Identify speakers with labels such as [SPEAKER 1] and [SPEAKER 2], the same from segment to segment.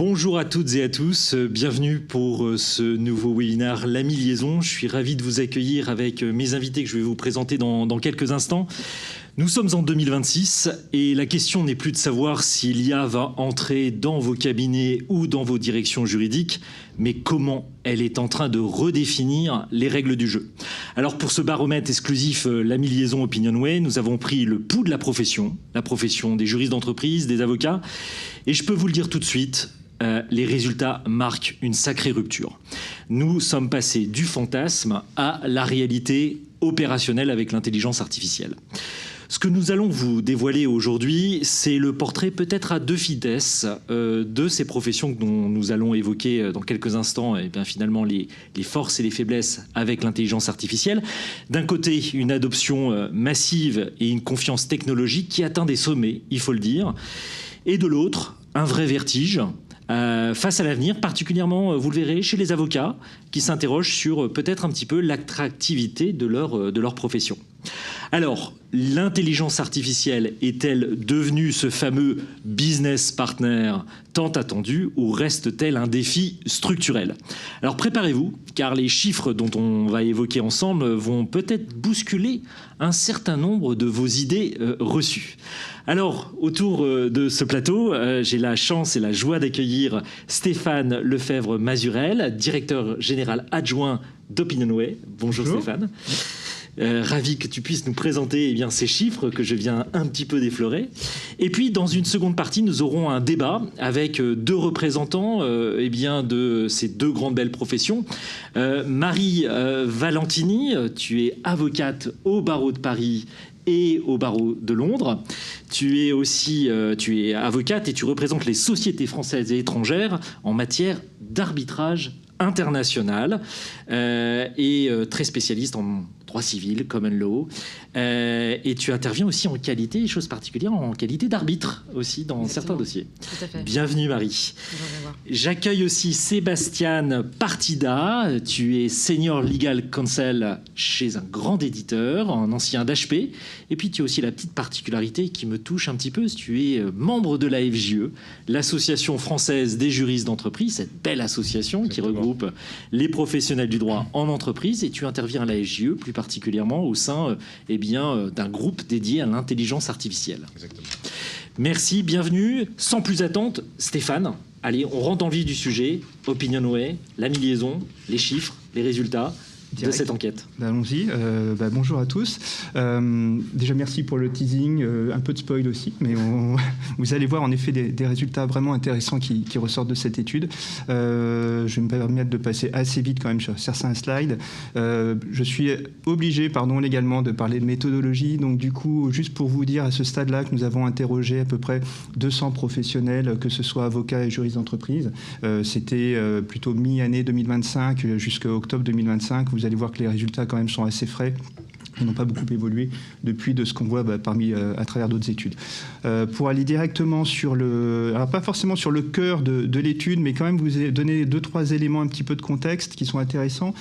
[SPEAKER 1] Bonjour à toutes et à tous, bienvenue pour ce nouveau webinaire L'Ami Liaison. Je suis ravi de vous accueillir avec mes invités que je vais vous présenter dans quelques instants. Nous sommes en 2026 et la question n'est plus de savoir si l'IA va entrer dans vos cabinets ou dans vos directions juridiques, mais comment elle est en train de redéfinir les règles du jeu. Alors pour ce baromètre exclusif L'Ami Liaison Opinionway, nous avons pris le pouls de la profession des juristes d'entreprise, des avocats, et je peux vous le dire tout de suite, les résultats marquent une sacrée rupture. Nous sommes passés du fantasme à la réalité opérationnelle avec l'intelligence artificielle. Ce que nous allons vous dévoiler aujourd'hui, c'est le portrait peut-être à deux vitesses de ces professions dont nous allons évoquer dans quelques instants et bien finalement les forces et les faiblesses avec l'intelligence artificielle. D'un côté, une adoption massive et une confiance technologique qui atteint des sommets, il faut le dire. Et de l'autre, un vrai vertige face à l'avenir, particulièrement, vous le verrez, chez les avocats qui s'interrogent sur peut-être un petit peu l'attractivité de leur profession. Alors, l'intelligence artificielle est-elle devenue ce fameux business partner tant attendu ou reste-t-elle un défi structurel? Alors préparez-vous, car les chiffres dont on va évoquer ensemble vont peut-être bousculer un certain nombre de vos idées reçues. Alors, autour de ce plateau, j'ai la chance et la joie d'accueillir Stéphane Lefebvre-Mazurel, directeur général adjoint d'Opinionway. Bonjour Stéphane. Ravi que tu puisses nous présenter ces chiffres que je viens un petit peu d'effleurer. Et puis, dans une seconde partie, nous aurons un débat avec deux représentants de ces deux grandes belles professions. Marie Valentini, tu es avocate au barreau de Paris et au barreau de Londres. Tu es avocate et tu représentes les sociétés françaises et étrangères en matière d'arbitrage international et très spécialiste en droit civil, common law, et tu interviens aussi en qualité, chose particulière, en qualité d'arbitre aussi dans certains dossiers.
[SPEAKER 2] Tout à fait.
[SPEAKER 1] Bienvenue Marie. J'accueille aussi Sébastien Partida, tu es senior legal counsel chez un grand éditeur, un ancien d'HP, et puis tu as aussi la petite particularité qui me touche un petit peu, tu es membre de la FJE, l'association française des juristes d'entreprise, cette belle association qui regroupe les professionnels du droit en entreprise, et tu interviens à la FJE plus particulièrement au sein d'un groupe dédié à l'intelligence artificielle.
[SPEAKER 3] Exactement.
[SPEAKER 1] Merci, bienvenue. Sans plus attendre, Stéphane, allez, on rentre dans le vif du sujet. Opinionway, L'Ami Liaison, les chiffres, les résultats de cette enquête.
[SPEAKER 4] Allons-y. Bonjour à tous. Déjà, merci pour le teasing, un peu de spoil aussi, mais vous allez voir en effet des résultats vraiment intéressants qui ressortent de cette étude. Je vais me permettre de passer assez vite quand même sur certains slides. Je suis obligé, légalement de parler de méthodologie. Donc du coup, juste pour vous dire à ce stade-là que nous avons interrogé à peu près 200 professionnels, que ce soit avocats et juristes d'entreprise. C'était plutôt mi-année 2025 jusqu'à octobre 2025. Vous allez voir que les résultats quand même sont assez frais. Ils n'ont pas beaucoup évolué depuis de ce qu'on voit à travers d'autres études. Pour aller directement sur alors pas forcément sur le cœur de l'étude, mais quand même vous donner 2-3 éléments un petit peu de contexte qui sont intéressants.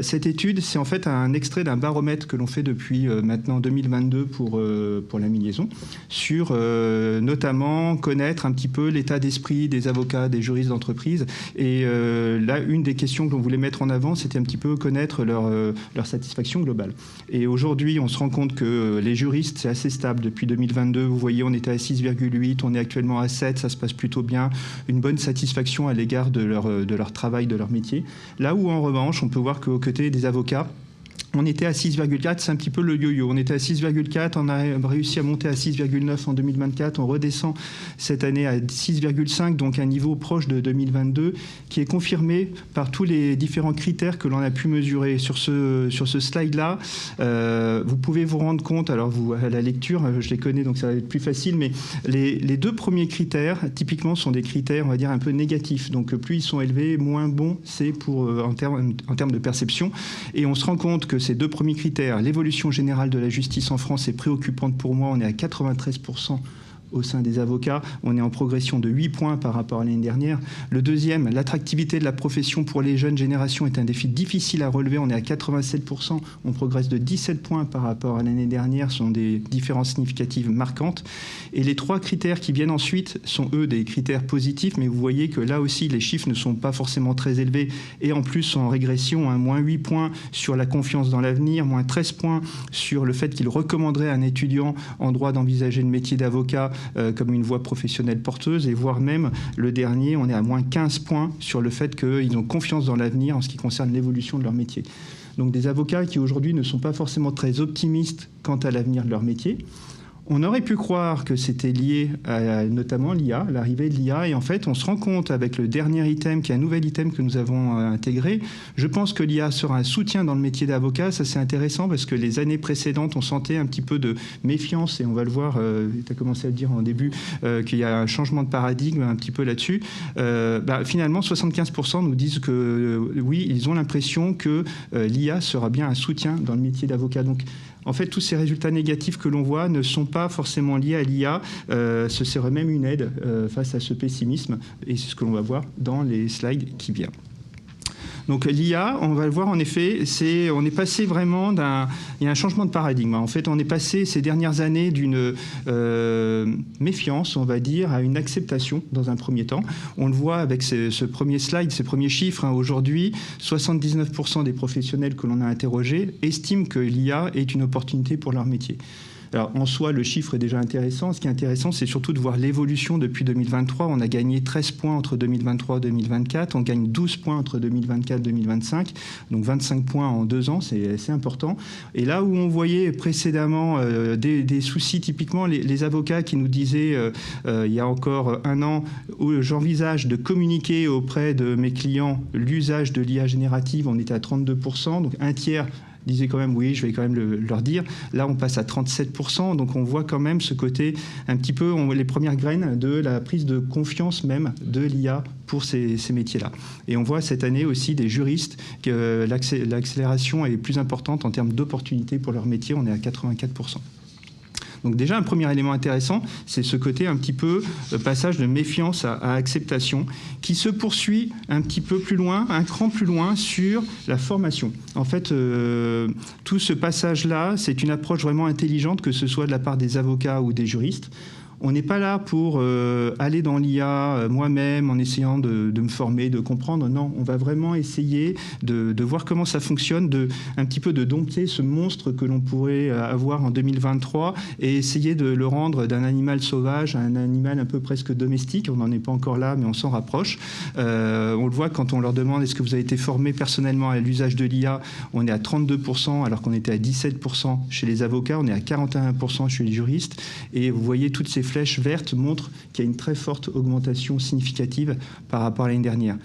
[SPEAKER 4] Cette étude, c'est en fait un extrait d'un baromètre que l'on fait depuis maintenant 2022 pour L'Ami Liaison, sur notamment connaître un petit peu l'état d'esprit des avocats, des juristes d'entreprise. Et là, une des questions que l'on voulait mettre en avant, c'était un petit peu connaître leur satisfaction globale. Et aujourd'hui, on se rend compte que les juristes, c'est assez stable depuis 2022. Vous voyez, on était à 6,8, on est actuellement à 7, ça se passe plutôt bien. Une bonne satisfaction à l'égard de leur travail, de leur métier. Là où, en revanche, on peut voir qu'aux côtés des avocats, on était à 6,4, c'est un petit peu le yo-yo. On était à 6,4, on a réussi à monter à 6,9 en 2024. On redescend cette année à 6,5, donc un niveau proche de 2022, qui est confirmé par tous les différents critères que l'on a pu mesurer. Sur ce slide-là, vous pouvez vous rendre compte, alors vous, à la lecture, je les connais, donc ça va être plus facile, mais les deux premiers critères, typiquement, sont des critères, on va dire, un peu négatifs. Donc plus ils sont élevés, moins bon c'est en termes de perception. Et on se rend compte que ces deux premiers critères, l'évolution générale de la justice en France est préoccupante pour moi. On est à 93% au sein des avocats. On est en progression de 8 points par rapport à l'année dernière. Le deuxième, l'attractivité de la profession pour les jeunes générations est un défi difficile à relever. On est à 87%, on progresse de 17 points par rapport à l'année dernière. Ce sont des différences significatives marquantes. Et les 3 critères qui viennent ensuite sont, eux, des critères positifs, mais vous voyez que là aussi, les chiffres ne sont pas forcément très élevés et en plus sont en régression, hein, moins 8 points sur la confiance dans l'avenir, moins 13 points sur le fait qu'il recommanderait à un étudiant en droit d'envisager le métier d'avocat comme une voie professionnelle porteuse, et voire même le dernier, on est à moins 15 points sur le fait qu'ils ont confiance dans l'avenir en ce qui concerne l'évolution de leur métier. Donc des avocats qui aujourd'hui ne sont pas forcément très optimistes quant à l'avenir de leur métier. On aurait pu croire que c'était lié à notamment l'IA, l'arrivée de l'IA, et en fait on se rend compte avec le dernier item, qui est un nouvel item que nous avons intégré. Je pense que l'IA sera un soutien dans le métier d'avocat. Ça c'est intéressant parce que les années précédentes on sentait un petit peu de méfiance, et on va le voir, tu as commencé à le dire en début, qu'il y a un changement de paradigme un petit peu là-dessus. Finalement 75% nous disent que oui, ils ont l'impression que l'IA sera bien un soutien dans le métier d'avocat. Donc en fait, tous ces résultats négatifs que l'on voit ne sont pas forcément liés à l'IA. Ce serait même une aide face à ce pessimisme. Et c'est ce que l'on va voir dans les slides qui viennent. Donc l'IA, on va le voir en effet, on est passé vraiment il y a un changement de paradigme. En fait, on est passé ces dernières années d'une méfiance, on va dire, à une acceptation dans un premier temps. On le voit avec ce premier slide, ces premiers chiffres. Hein. Aujourd'hui, 79% des professionnels que l'on a interrogés estiment que l'IA est une opportunité pour leur métier. Alors, en soi, le chiffre est déjà intéressant. Ce qui est intéressant, c'est surtout de voir l'évolution depuis 2023. On a gagné 13 points entre 2023 et 2024. On gagne 12 points entre 2024 et 2025. Donc 25 points en 2 ans, c'est assez important. Et là où on voyait précédemment des soucis, typiquement les avocats qui nous disaient il y a encore 1 an, où j'envisage de communiquer auprès de mes clients l'usage de l'IA générative, on était à 32%, donc un tiers disait quand même oui, je vais quand même leur dire. Là, on passe à 37%, donc on voit quand même ce côté un petit peu, les premières graines de la prise de confiance même de l'IA pour ces métiers-là. Et on voit cette année aussi des juristes que l'accélération est plus importante en termes d'opportunités pour leur métier, on est à 84%. Donc déjà, un premier élément intéressant, c'est ce côté un petit peu passage de méfiance à acceptation qui se poursuit un petit peu plus loin, un cran plus loin sur la formation. En fait, tout ce passage-là, c'est une approche vraiment intelligente, que ce soit de la part des avocats ou des juristes. On n'est pas là pour aller dans l'IA moi-même en essayant de me former, de comprendre. Non, on va vraiment essayer de voir comment ça fonctionne, un petit peu de dompter ce monstre que l'on pourrait avoir en 2023 et essayer de le rendre d'un animal sauvage à un animal un peu presque domestique. On n'en est pas encore là, mais on s'en rapproche. On le voit quand on leur demande est-ce que vous avez été formé personnellement à l'usage de l'IA, on est à 32% alors qu'on était à 17% chez les avocats, on est à 41% chez les juristes. Et vous voyez toutes ces flèche verte montre qu'il y a une très forte augmentation significative par rapport à l'année dernière.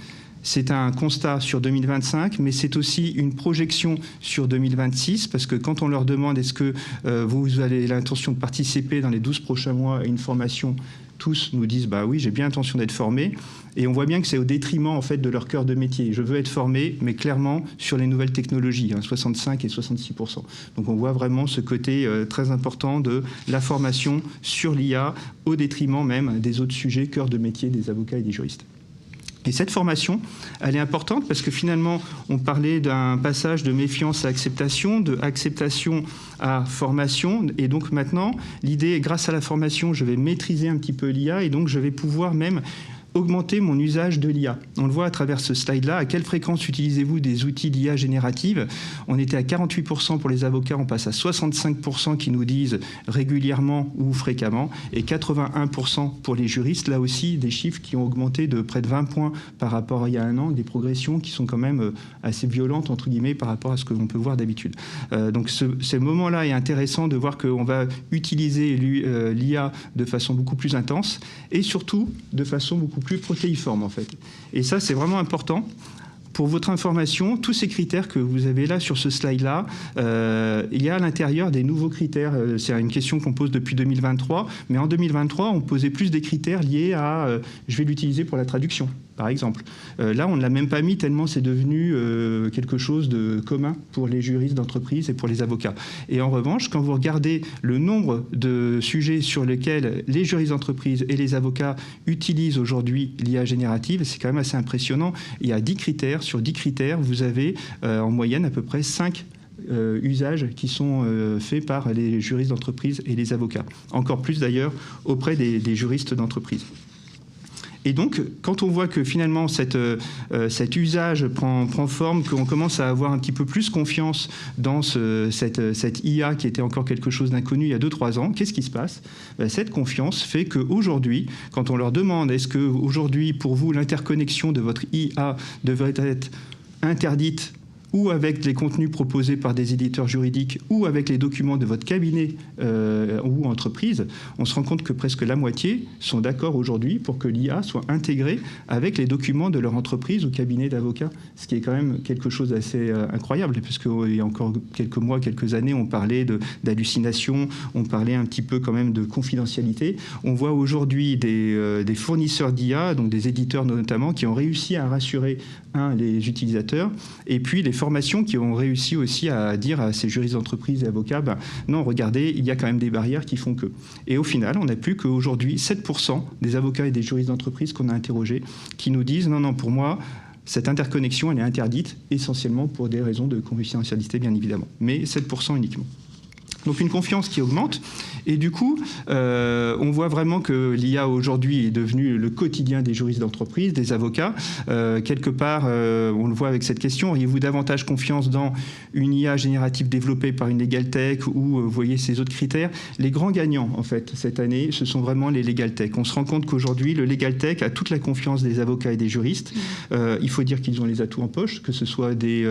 [SPEAKER 4] C'est un constat sur 2025, mais c'est aussi une projection sur 2026, parce que quand on leur demande est-ce que vous avez l'intention de participer dans les 12 prochains mois à une formation, tous nous disent bah oui, j'ai bien l'intention d'être formé. Et on voit bien que c'est au détriment en fait de leur cœur de métier. Je veux être formé, mais clairement sur les nouvelles technologies, 65 et 66%. Donc on voit vraiment ce côté très important de la formation sur l'IA au détriment même des autres sujets, cœur de métier des avocats et des juristes. Et cette formation, elle est importante parce que finalement, on parlait d'un passage de méfiance à acceptation, de acceptation à formation. Et donc maintenant, l'idée est, grâce à la formation, je vais maîtriser un petit peu l'IA et donc je vais pouvoir même augmenter mon usage de l'IA. On le voit à travers ce slide-là. À quelle fréquence utilisez-vous des outils d'IA générative? On était à 48% pour les avocats, on passe à 65% qui nous disent régulièrement ou fréquemment, et 81% pour les juristes. Là aussi, des chiffres qui ont augmenté de près de 20 points par rapport à il y a 1 an, des progressions qui sont quand même assez violentes, entre guillemets, par rapport à ce que l'on peut voir d'habitude. Donc ce moment-là est intéressant de voir qu'on va utiliser l'IA de façon beaucoup plus intense et surtout de façon beaucoup plus protéiforme en fait. Et ça, c'est vraiment important. Pour votre information, tous ces critères que vous avez là sur ce slide-là, il y a à l'intérieur des nouveaux critères. C'est une question qu'on pose depuis 2023, mais en 2023, on posait plus des critères liés à je vais l'utiliser pour la traduction. par exemple. Là, on ne l'a même pas mis tellement c'est devenu quelque chose de commun pour les juristes d'entreprise et pour les avocats. Et en revanche, quand vous regardez le nombre de sujets sur lesquels les juristes d'entreprise et les avocats utilisent aujourd'hui l'IA générative, c'est quand même assez impressionnant. Il y a 10 critères. Sur 10 critères, vous avez en moyenne à peu près 5 usages qui sont faits par les juristes d'entreprise et les avocats. Encore plus d'ailleurs auprès des juristes d'entreprise. Et donc, quand on voit que finalement cet usage prend forme, qu'on commence à avoir un petit peu plus confiance dans cette IA qui était encore quelque chose d'inconnu il y a 2-3 ans, qu'est-ce qui se passe ? Cette confiance fait qu'aujourd'hui, quand on leur demande est-ce qu'aujourd'hui, pour vous, l'interconnexion de votre IA devrait être interdite ou avec les contenus proposés par des éditeurs juridiques, ou avec les documents de votre cabinet ou entreprise, on se rend compte que presque la moitié sont d'accord aujourd'hui pour que l'IA soit intégrée avec les documents de leur entreprise ou cabinet d'avocats, ce qui est quand même quelque chose d'assez incroyable, parce qu'il y a encore quelques mois, quelques années, on parlait d'hallucination, on parlait un petit peu quand même de confidentialité. On voit aujourd'hui des fournisseurs d'IA, donc des éditeurs notamment, qui ont réussi à rassurer les utilisateurs, et puis les formations qui ont réussi aussi à dire à ces juristes d'entreprise et avocats, non, regardez, il y a quand même des barrières qui font que. Et au final, on n'a plus qu'aujourd'hui 7% des avocats et des juristes d'entreprise qu'on a interrogés qui nous disent, non, pour moi, cette interconnexion, elle est interdite, essentiellement pour des raisons de confidentialité, bien évidemment, mais 7% uniquement. Donc une confiance qui augmente. Et du coup, on voit vraiment que l'IA aujourd'hui est devenue le quotidien des juristes d'entreprise, des avocats. Quelque part, on le voit avec cette question, auriez-vous davantage confiance dans une IA générative développée par une Legal Tech ou vous voyez ces autres critères? Les grands gagnants, en fait, cette année, ce sont vraiment les Legal Tech. On se rend compte qu'aujourd'hui, le Legal Tech a toute la confiance des avocats et des juristes. Il faut dire qu'ils ont les atouts en poche, que ce soit des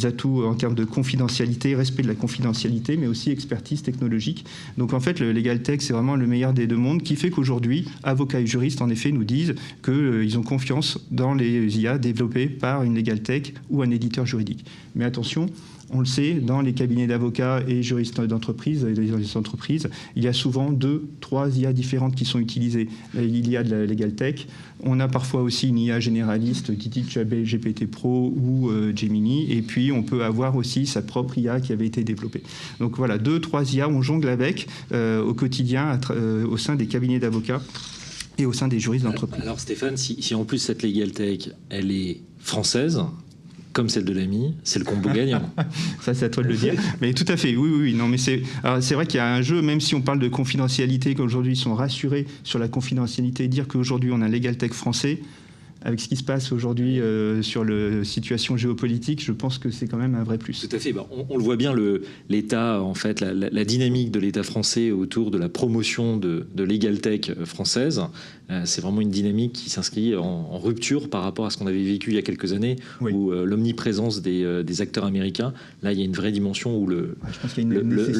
[SPEAKER 4] atouts en termes de confidentialité, respect de la confidentialité, mais aussi expertise technologique. Donc en fait, le Legal Tech, c'est vraiment le meilleur des deux mondes qui fait qu'aujourd'hui, avocats et juristes, en effet, nous disent qu'ils ont confiance dans les IA développées par une Legal Tech ou un éditeur juridique. Mais attention, on le sait, dans les cabinets d'avocats et juristes d'entreprise, les entreprises, il y a souvent 2-3 IA différentes qui sont utilisées. Il y a de la Legal Tech, on a parfois aussi une IA généraliste, GPT Pro ou Gemini, et puis on peut avoir aussi sa propre IA qui avait été développée. Donc voilà, 2-3 IA, on jongle avec au quotidien au sein des cabinets d'avocats et au sein des juristes d'entreprise.
[SPEAKER 1] Alors Stéphane, si en plus cette Legal Tech, elle est française, comme celle de l'AMI, c'est le combo gagnant.
[SPEAKER 4] Ça, c'est à toi de le dire. Mais tout à fait, oui. Non, mais c'est vrai qu'il y a un jeu, même si on parle de confidentialité, qu'aujourd'hui ils sont rassurés sur la confidentialité, dire qu'aujourd'hui on a un Legal Tech français, avec ce qui se passe aujourd'hui sur la situation géopolitique, je pense que c'est quand même un vrai plus.
[SPEAKER 1] Tout à fait. On le voit bien, l'État, en fait, la dynamique de l'État français autour de la promotion de Legal Tech française, c'est vraiment une dynamique qui s'inscrit en rupture par rapport à ce qu'on avait vécu il y a quelques années, oui, où l'omniprésence des acteurs américains, là, il y a une vraie dimension où le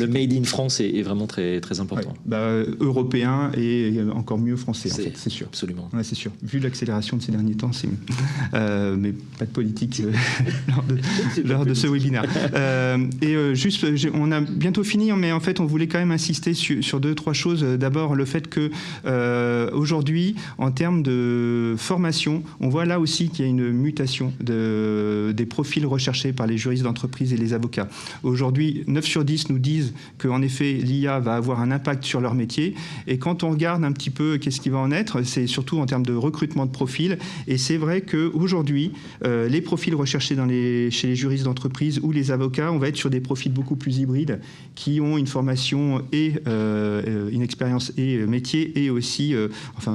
[SPEAKER 1] Made in France est vraiment très, très important.
[SPEAKER 4] Ouais. Européen et encore mieux français, en fait, c'est sûr.
[SPEAKER 1] Absolument.
[SPEAKER 4] Ouais, c'est sûr. Vu l'accélération de ces derniers temps, c'est mais pas de politique lors de ce webinaire. Juste, on a bientôt fini, mais en fait, on voulait quand même insister sur 2-3 choses. D'abord, le fait que aujourd'hui, en termes de formation, on voit là aussi qu'il y a une mutation des profils recherchés par les juristes d'entreprise et les avocats. Aujourd'hui, 9 sur 10 nous disent qu'en effet, l'IA va avoir un impact sur leur métier. Et quand on regarde un petit peu qu'est-ce qui va en être, c'est surtout en termes de recrutement de profils. Et c'est vrai qu'aujourd'hui, les profils recherchés chez les juristes d'entreprise ou les avocats, on va être sur des profils beaucoup plus hybrides qui ont une formation et une expérience et métier et aussi,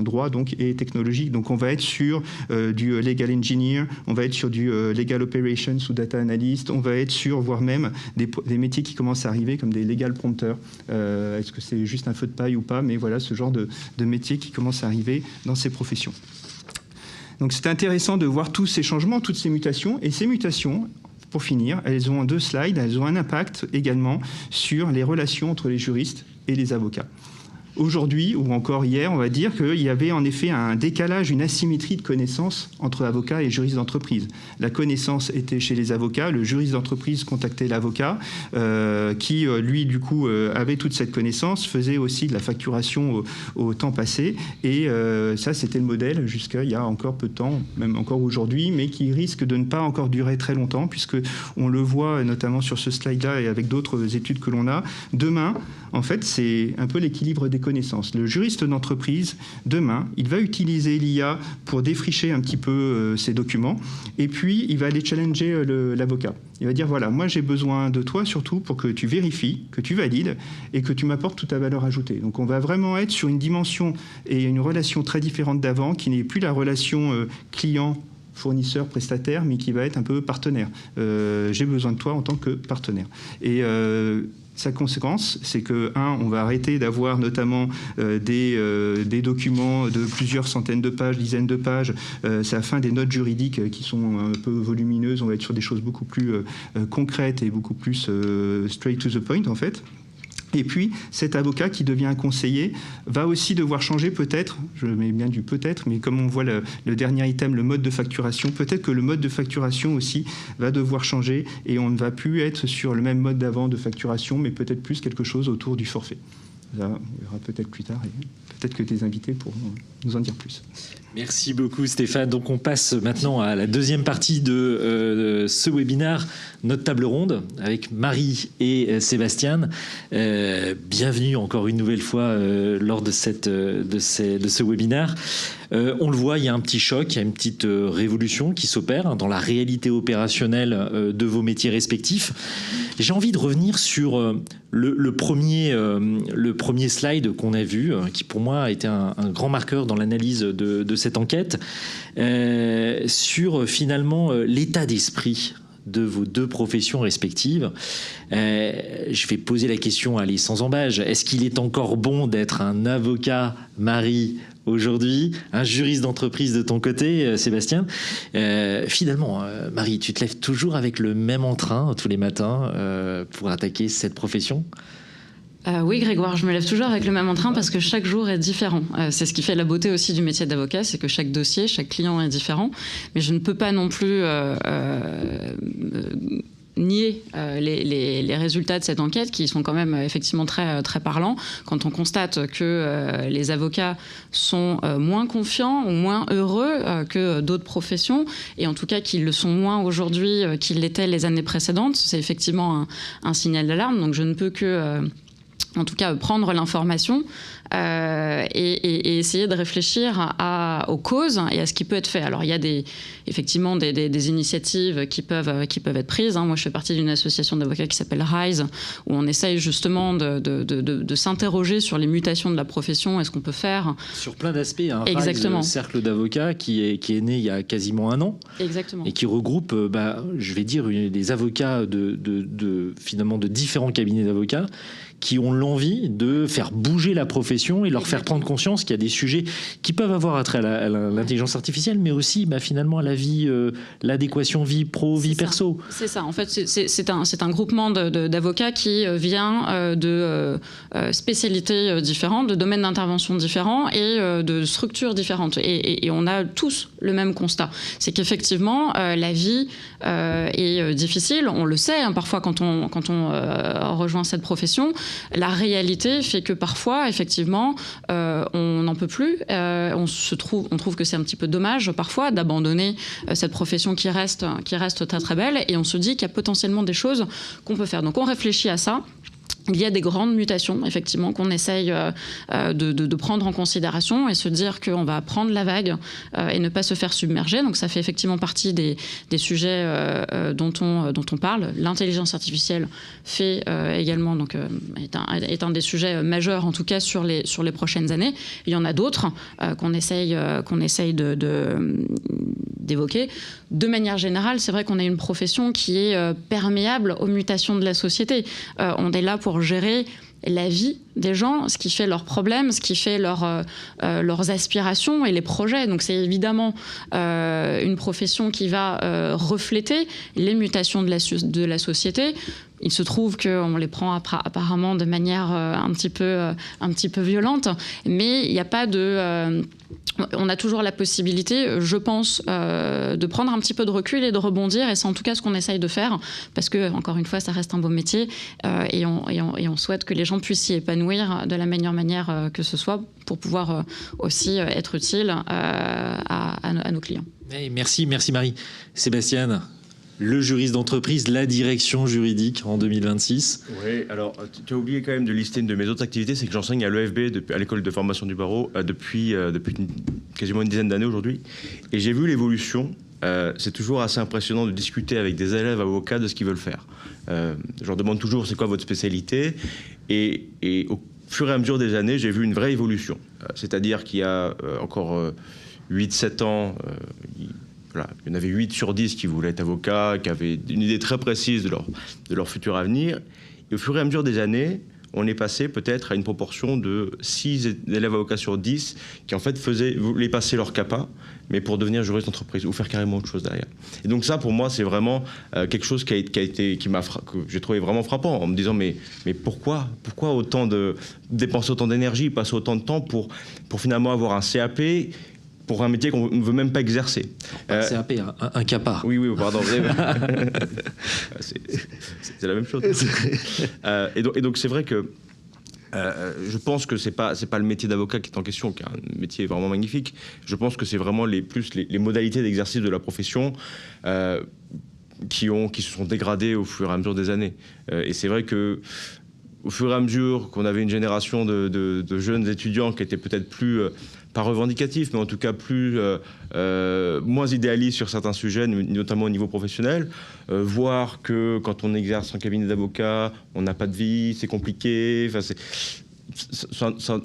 [SPEAKER 4] droit donc, et technologique. Donc on va être sur du legal engineer, on va être sur du legal operations ou data analyst, on va être sur, voire même, des métiers qui commencent à arriver comme des legal prompters. Est-ce que c'est juste un feu de paille ou pas? Mais voilà, ce genre de métiers qui commencent à arriver dans ces professions. Donc c'est intéressant de voir tous ces changements, toutes ces mutations. Et ces mutations, pour finir, elles ont 2 slides, elles ont un impact également sur les relations entre les juristes et les avocats. aujourd'hui, ou encore hier, on va dire qu'il y avait en effet un décalage, une asymétrie de connaissances entre avocats et juristes d'entreprise. La connaissance était chez les avocats, le juriste d'entreprise contactait l'avocat, qui, lui, du coup, avait toute cette connaissance, faisait aussi de la facturation au temps passé, et ça, c'était le modèle jusqu'à il y a encore peu de temps, même encore aujourd'hui, mais qui risque de ne pas encore durer très longtemps, puisque on le voit notamment sur ce slide-là et avec d'autres études que l'on a. Demain, en fait, c'est un peu l'équilibre des connaissances. Le juriste d'entreprise, demain, il va utiliser l'IA pour défricher un petit peu ses documents, et puis il va aller challenger l'avocat. Il va dire, voilà, moi j'ai besoin de toi surtout pour que tu vérifies, que tu valides et que tu m'apportes toute ta valeur ajoutée. Donc on va vraiment être sur une dimension et une relation très différente d'avant, qui n'est plus la relation client, fournisseur, prestataire, mais qui va être un peu partenaire. J'ai besoin de toi en tant que partenaire. Et sa conséquence, c'est que, on va arrêter d'avoir notamment des documents de plusieurs centaines de pages, dizaines de pages. C'est la fin des notes juridiques qui sont un peu volumineuses. On va être sur des choses beaucoup plus concrètes et beaucoup plus straight to the point, en fait. Et puis, cet avocat qui devient un conseiller va aussi devoir changer peut-être, je mets bien du peut-être, mais comme on voit le dernier item, le mode de facturation, peut-être que le mode de facturation aussi va devoir changer et on ne va plus être sur le même mode d'avant de facturation, mais peut-être plus quelque chose autour du forfait. Là, on verra peut-être plus tard et peut-être que tes invités pourront nous en dire plus.
[SPEAKER 1] Merci beaucoup Stéphane. Donc on passe maintenant à la deuxième partie de ce webinaire, notre table ronde avec Marie et Sébastien. Bienvenue encore une nouvelle fois lors de ce webinaire. On le voit, il y a un petit choc, il y a une petite révolution qui s'opère dans la réalité opérationnelle de vos métiers respectifs. J'ai envie de revenir sur le premier slide qu'on a vu, qui pour moi a été un grand marqueur dans l'analyse de cette enquête, sur finalement l'état d'esprit de vos deux professions respectives. Je vais poser la question, allez, sans embâche. Est-ce qu'il est encore bon d'être un avocat, Marie, aujourd'hui, un juriste d'entreprise de ton côté, Sébastien? Finalement, Marie, tu te lèves toujours avec le même entrain tous les matins pour attaquer cette profession?
[SPEAKER 2] Oui, Grégoire, je me lève toujours avec le même entrain parce que chaque jour est différent. C'est ce qui fait la beauté aussi du métier d'avocat, c'est que chaque dossier, chaque client est différent. Mais je ne peux pas non plus nier les résultats de cette enquête qui sont quand même effectivement très, très parlants. Quand on constate que les avocats sont moins confiants ou moins heureux que d'autres professions, et en tout cas qu'ils le sont moins aujourd'hui qu'ils l'étaient les années précédentes, c'est effectivement un signal d'alarme. Donc je ne peux que... en tout cas, prendre l'information et essayer de réfléchir aux causes et à ce qui peut être fait. Alors, il y a effectivement des initiatives qui peuvent être prises. Moi, je fais partie d'une association d'avocats qui s'appelle RISE, où on essaye justement de s'interroger sur les mutations de la profession et ce qu'on peut faire.
[SPEAKER 1] Sur plein d'aspects.
[SPEAKER 2] Exactement.
[SPEAKER 1] RISE, cercle d'avocats qui est né il y a quasiment un an.
[SPEAKER 2] Exactement.
[SPEAKER 1] Et qui regroupe, je vais dire, des avocats finalement de différents cabinets d'avocats qui ont l'envie de faire bouger la profession et leur faire prendre conscience qu'il y a des sujets qui peuvent avoir attrait à l'intelligence artificielle, mais aussi finalement à la vie, l'adéquation vie pro, vie perso.
[SPEAKER 2] C'est ça. En fait, c'est un groupement d'avocats qui vient de spécialités différentes, de domaines d'intervention différents et de structures différentes. Et on a tous le même constat. C'est qu'effectivement, la vie est difficile. On le sait, parfois quand on rejoint cette profession. La réalité fait que parfois, effectivement, on n'en peut plus. On trouve que c'est un petit peu dommage parfois d'abandonner cette profession qui reste très très belle, et on se dit qu'il y a potentiellement des choses qu'on peut faire. Donc on réfléchit à ça. Il y a des grandes mutations, effectivement, qu'on essaye de prendre en considération et se dire qu'on va prendre la vague et ne pas se faire submerger. Donc ça fait effectivement partie des sujets dont on parle. L'intelligence artificielle fait également, est un des sujets majeurs, en tout cas sur les prochaines années. Il y en a d'autres qu'on essaye d'évoquer. De manière générale, c'est vrai qu'on a une profession qui est perméable aux mutations de la société. On est là pour gérer la vie des gens, ce qui fait leurs problèmes, ce qui fait leurs aspirations et les projets. Donc c'est évidemment une profession qui va refléter les mutations de la société. il se trouve qu'on les prend apparemment de manière un petit peu violente, mais il n'y a pas de... on a toujours la possibilité, je pense, de prendre un petit peu de recul et de rebondir, et c'est en tout cas ce qu'on essaye de faire, parce que, encore une fois, ça reste un beau métier, et on souhaite que les gens puissent s'y épanouir de la meilleure manière que ce soit, pour pouvoir aussi être utile à nos clients.
[SPEAKER 1] Hey, merci Marie. Sébastien, le juriste d'entreprise, la direction juridique en 2026.
[SPEAKER 3] Oui, alors tu as oublié quand même de lister une de mes autres activités, c'est que j'enseigne à l'EFB, à l'école de formation du barreau, depuis quasiment une dizaine d'années aujourd'hui. Et j'ai vu l'évolution. C'est toujours assez impressionnant de discuter avec des élèves avocats de ce qu'ils veulent faire. Je leur demande toujours c'est quoi votre spécialité, et au fur et à mesure des années, j'ai vu une vraie évolution. C'est-à-dire qu'il y a encore 8-7 ans, voilà, il y en avait 8 sur 10 qui voulaient être avocats, qui avaient une idée très précise de leur futur avenir. Et au fur et à mesure des années, on est passé peut-être à une proportion de 6 élèves avocats sur 10 qui en fait voulaient passer leur CAPA, mais pour devenir juriste d'entreprise ou faire carrément autre chose derrière. Et donc ça, pour moi, c'est vraiment quelque chose que j'ai trouvé vraiment frappant, en me disant mais pourquoi dépenser autant d'énergie, passer autant de temps pour finalement avoir un CAP pour un métier qu'on ne veut même pas exercer.
[SPEAKER 1] CAP, un CAPA.
[SPEAKER 3] Oui, pardon. C'est la même chose. Et donc c'est vrai que je pense que c'est pas le métier d'avocat qui est en question, qui est un métier vraiment magnifique. Je pense que c'est vraiment les modalités d'exercice de la profession qui se sont dégradées au fur et à mesure des années. Et c'est vrai que au fur et à mesure qu'on avait une génération de jeunes étudiants qui étaient peut-être plus pas revendicatifs, mais en tout cas moins idéalistes sur certains sujets, notamment au niveau professionnel, voir que quand on exerce un cabinet d'avocat, on n'a pas de vie, c'est compliqué. Enfin,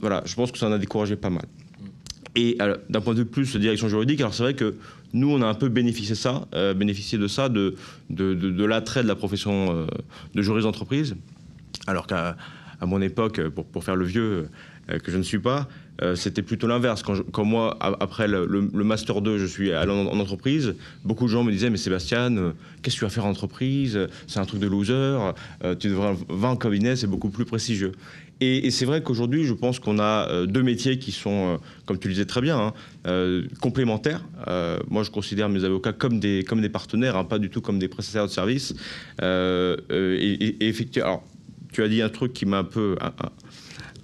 [SPEAKER 3] voilà, je pense que ça en a découragé pas mal. Et d'un point de vue plus de direction juridique, alors c'est vrai que nous, on a un peu bénéficié de ça, de l'attrait de la profession de juriste d'entreprise, alors qu'à mon époque, pour faire le vieux que je ne suis pas, c'était plutôt l'inverse. Quand moi, après le Master 2, je suis allé en entreprise, beaucoup de gens me disaient « Mais Sébastien, qu'est-ce que tu vas faire en entreprise? C'est un truc de loser, tu devrais va en cabinet, c'est beaucoup plus prestigieux. » Et c'est vrai qu'aujourd'hui, je pense qu'on a deux métiers qui sont, comme tu le disais très bien, complémentaires. Moi, je considère mes avocats comme des partenaires, pas du tout comme des prestataires de services. Et effectivement, alors, tu as dit un truc qui m'a un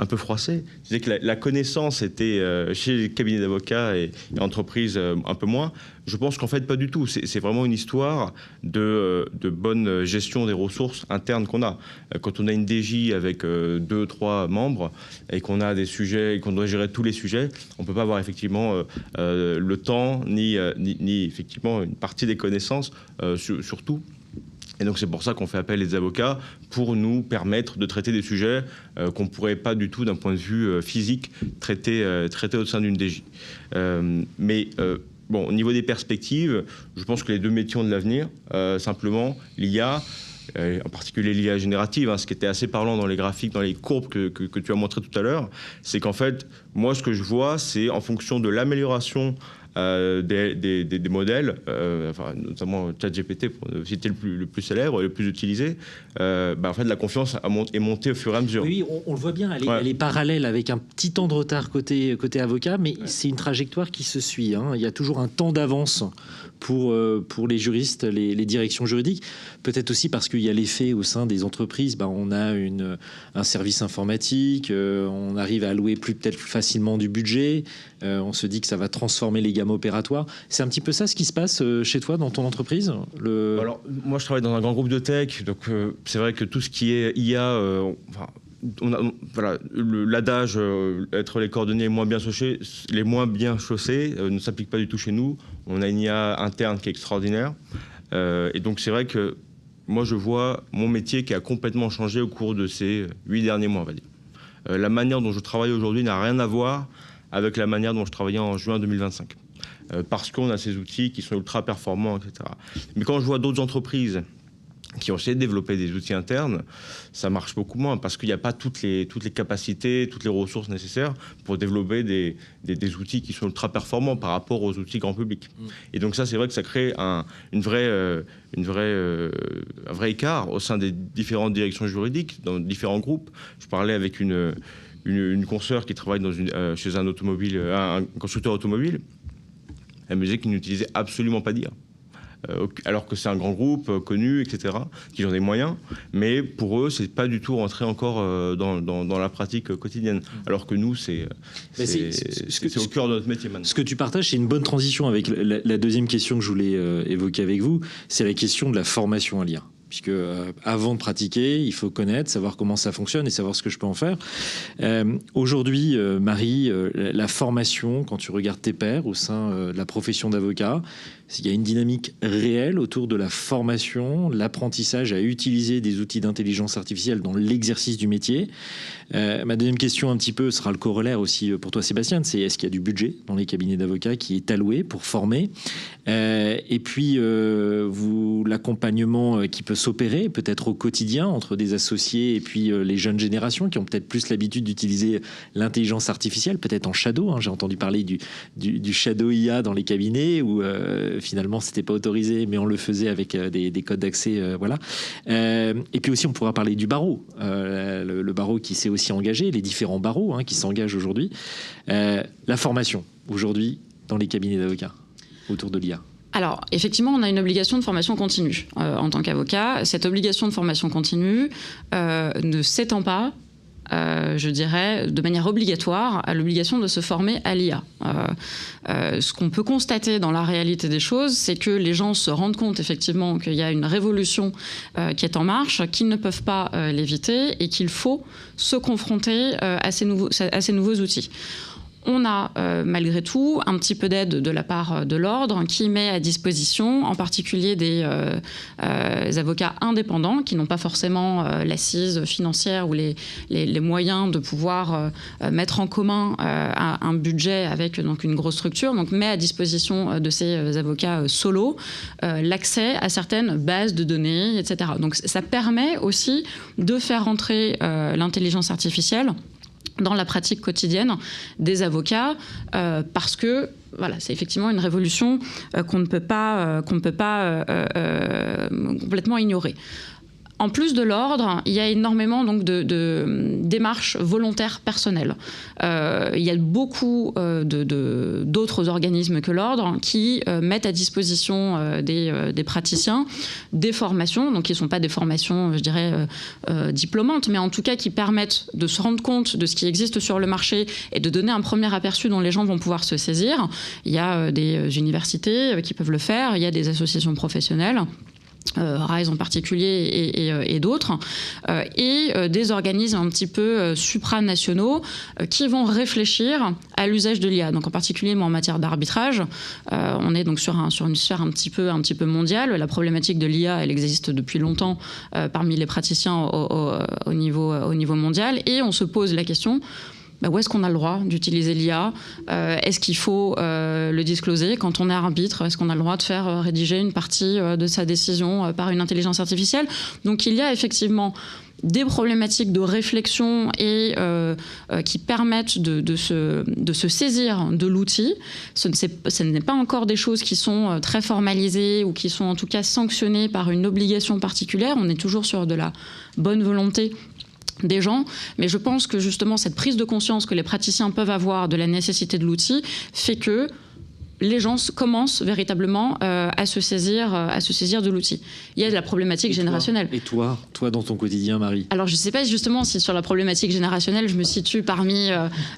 [SPEAKER 3] peu froissé. C'est que la connaissance était chez les cabinets d'avocats et entreprises un peu moins. Je pense qu'en fait, pas du tout. C'est vraiment une histoire de bonne gestion des ressources internes qu'on a. Quand on a une DJ avec 2-3 membres et qu'on a des sujets et qu'on doit gérer tous les sujets, on ne peut pas avoir effectivement le temps ni effectivement une partie des connaissances sur tout. Et donc c'est pour ça qu'on fait appel aux avocats pour nous permettre de traiter des sujets qu'on ne pourrait pas du tout d'un point de vue physique traiter au sein d'une DJ. Bon, au niveau des perspectives, je pense que les deux métiers ont de l'avenir. Simplement, l'IA, en particulier l'IA générative, ce qui était assez parlant dans les graphiques, dans les courbes que tu as montré tout à l'heure, c'est qu'en fait, moi ce que je vois, c'est en fonction de l'amélioration des modèles, notamment ChatGPT pour citer le plus célèbre, le plus utilisé, en fait la confiance est montée au fur et à mesure.
[SPEAKER 1] Oui, on le voit bien, elle est parallèle avec un petit temps de retard côté avocat, mais c'est une trajectoire qui se suit. Il y a toujours un temps d'avance pour les juristes, les directions juridiques. Peut-être aussi parce qu'il y a l'effet au sein des entreprises, on a un service informatique, on arrive à allouer peut-être plus facilement du budget, on se dit que ça va transformer les gammes opératoires. C'est un petit peu ça ce qui se passe chez toi dans ton entreprise
[SPEAKER 3] Alors, moi je travaille dans un grand groupe de tech, donc c'est vrai que tout ce qui est IA, l'adage être les cordonniers les moins bien chaussés ne s'applique pas du tout chez nous. On a une IA interne qui est extraordinaire. Et donc c'est vrai que moi je vois mon métier qui a complètement changé au cours de ces 8 derniers mois, on va dire. La manière dont je travaille aujourd'hui n'a rien à voir avec la manière dont je travaillais en juin 2025. Parce qu'on a ces outils qui sont ultra performants, etc. Mais quand je vois d'autres entreprises qui ont essayé de développer des outils internes, ça marche beaucoup moins parce qu'il n'y a pas toutes les capacités, toutes les ressources nécessaires pour développer des outils qui sont ultra performants par rapport aux outils grand public. Et donc ça, c'est vrai que ça crée un vrai écart au sein des différentes directions juridiques, dans différents groupes. Je parlais avec une consoeur qui travaille chez un constructeur automobile. Elle me disait qu'il n'utilisait absolument pas d'IA. Alors que c'est un grand groupe connu, etc., qui ont des moyens, mais pour eux, c'est pas du tout rentré encore dans la pratique quotidienne. Alors que nous, c'est au cœur de notre métier maintenant.
[SPEAKER 1] Ce que tu partages, c'est une bonne transition avec la deuxième question que je voulais évoquer avec vous, c'est la question de la formation à l'IA. Puisque avant de pratiquer, il faut connaître, savoir comment ça fonctionne et savoir ce que je peux en faire. Aujourd'hui, Marie, la formation, quand tu regardes tes pairs au sein de la profession d'avocat, il y a une dynamique réelle autour de la formation, l'apprentissage à utiliser des outils d'intelligence artificielle dans l'exercice du métier. Ma deuxième question un petit peu sera le corollaire aussi pour toi, Sébastien, c'est est-ce qu'il y a du budget dans les cabinets d'avocats qui est alloué pour former et puis l'accompagnement qui peut s'opérer peut-être au quotidien entre des associés et puis les jeunes générations qui ont peut-être plus l'habitude d'utiliser l'intelligence artificielle, peut-être en shadow. J'ai entendu parler du shadow IA dans les cabinets où finalement c'était pas autorisé, mais on le faisait avec des codes d'accès, voilà. Et puis aussi on pourra parler du barreau, le barreau qui s'est aussi engagé, les différents barreaux qui s'engagent aujourd'hui. La formation aujourd'hui dans les cabinets d'avocats autour de l'IA.
[SPEAKER 2] Alors, effectivement, on a une obligation de formation continue en tant qu'avocat. Cette obligation de formation continue ne s'étend pas, je dirais, de manière obligatoire à l'obligation de se former à l'IA. Ce qu'on peut constater dans la réalité des choses, c'est que les gens se rendent compte effectivement qu'il y a une révolution qui est en marche, qu'ils ne peuvent pas l'éviter et qu'il faut se confronter à ces nouveaux outils. On a malgré tout un petit peu d'aide de la part de l'ordre qui met à disposition en particulier des avocats indépendants qui n'ont pas forcément l'assise financière ou les moyens de pouvoir mettre en commun un budget avec donc, une grosse structure, donc met à disposition de ces avocats solo l'accès à certaines bases de données, etc. Donc ça permet aussi de faire rentrer l'intelligence artificielle dans la pratique quotidienne des avocats, parce que voilà, c'est effectivement une révolution qu'on ne peut pas complètement ignorer. En plus de l'ordre, il y a énormément donc, de démarches volontaires personnelles. Il y a beaucoup d'autres organismes que l'ordre qui mettent à disposition des praticiens des formations, donc qui ne sont pas des formations, je dirais, diplômantes, mais en tout cas qui permettent de se rendre compte de ce qui existe sur le marché et de donner un premier aperçu dont les gens vont pouvoir se saisir. Il y a des universités qui peuvent le faire, il y a des associations professionnelles. RISE en particulier et d'autres, et des organismes un petit peu supranationaux qui vont réfléchir à l'usage de l'IA. Donc en particulier en matière d'arbitrage, on est donc sur une sphère un petit peu mondiale. La problématique de l'IA, elle existe depuis longtemps parmi les praticiens au niveau mondial, et on se pose la question. Où est-ce qu'on a le droit d'utiliser l'IA ? Est-ce qu'il faut le discloser quand on est arbitre ? Est-ce qu'on a le droit de faire rédiger une partie de sa décision par une intelligence artificielle ? Donc il y a effectivement des problématiques de réflexion et qui permettent de se saisir de l'outil. Ce n'est pas encore des choses qui sont très formalisées ou qui sont en tout cas sanctionnées par une obligation particulière. On est toujours sur de la bonne volonté des gens, mais je pense que justement cette prise de conscience que les praticiens peuvent avoir de la nécessité de l'outil fait que les gens commencent véritablement à se saisir de l'outil. Il y a de la problématique générationnelle.
[SPEAKER 1] Et toi dans ton quotidien, Marie ? Alors,
[SPEAKER 2] je ne sais pas justement si sur la problématique générationnelle, je me situe parmi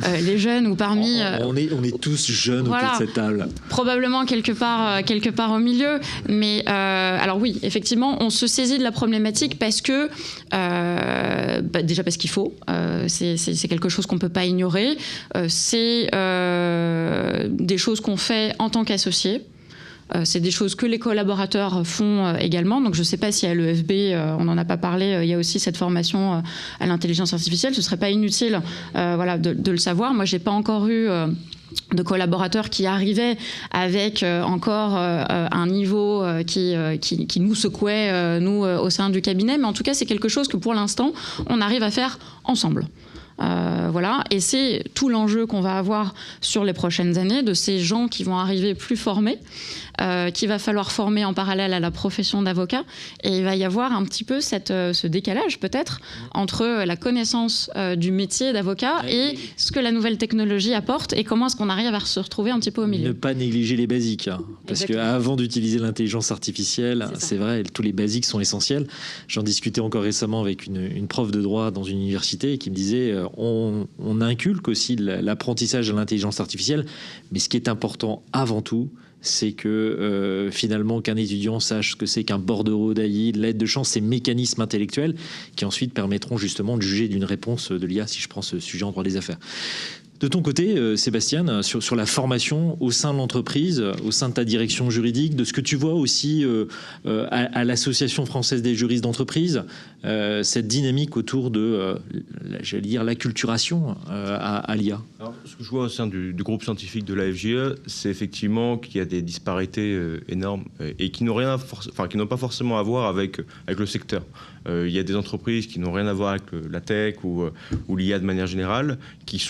[SPEAKER 2] les jeunes ou parmi...
[SPEAKER 1] On est tous jeunes autour de cette table.
[SPEAKER 2] Probablement quelque part au milieu. Mais alors oui, effectivement, on se saisit de la problématique parce que... déjà parce qu'il faut. C'est quelque chose qu'on ne peut pas ignorer. C'est des choses qu'on fait en tant qu'associé. C'est des choses que les collaborateurs font également. Donc je ne sais pas si à l'EFB, on n'en a pas parlé, il y a aussi cette formation à l'intelligence artificielle. Ce ne serait pas inutile de le savoir. Moi, je n'ai pas encore eu de collaborateurs qui arrivaient avec encore un niveau qui nous secouait, nous, au sein du cabinet. Mais en tout cas, c'est quelque chose que pour l'instant, on arrive à faire ensemble. Voilà, et c'est tout l'enjeu qu'on va avoir sur les prochaines années, de ces gens qui vont arriver plus formés, qu'il va falloir former en parallèle à la profession d'avocat. Et il va y avoir un petit peu ce décalage peut-être entre la connaissance du métier d'avocat et ce que la nouvelle technologie apporte et comment est-ce qu'on arrive à se retrouver un petit peu au milieu.
[SPEAKER 1] Ne pas négliger les basiques, hein, parce qu'avant d'utiliser l'intelligence artificielle, c'est vrai, tous les basiques sont essentiels. J'en discutais encore récemment avec une prof de droit dans une université qui me disait on inculque aussi l'apprentissage de l'intelligence artificielle, mais ce qui est important avant tout, c'est que finalement qu'un étudiant sache ce que c'est qu'un bordereau d'AI, de l'aide de chance, ces mécanismes intellectuels qui ensuite permettront justement de juger d'une réponse de l'IA, si je prends ce sujet en droit des affaires. De ton côté, Sébastien, sur la formation au sein de l'entreprise, au sein de ta direction juridique, de ce que tu vois aussi à l'Association française des juristes d'entreprise, cette dynamique autour de, j'allais dire, l'acculturation à l'IA.
[SPEAKER 3] Alors, ce que je vois au sein du groupe scientifique de la FJE, c'est effectivement qu'il y a des disparités énormes et qui n'ont pas forcément à voir avec le secteur. Il y a des entreprises qui n'ont rien à voir avec la tech ou l'IA de manière générale, qui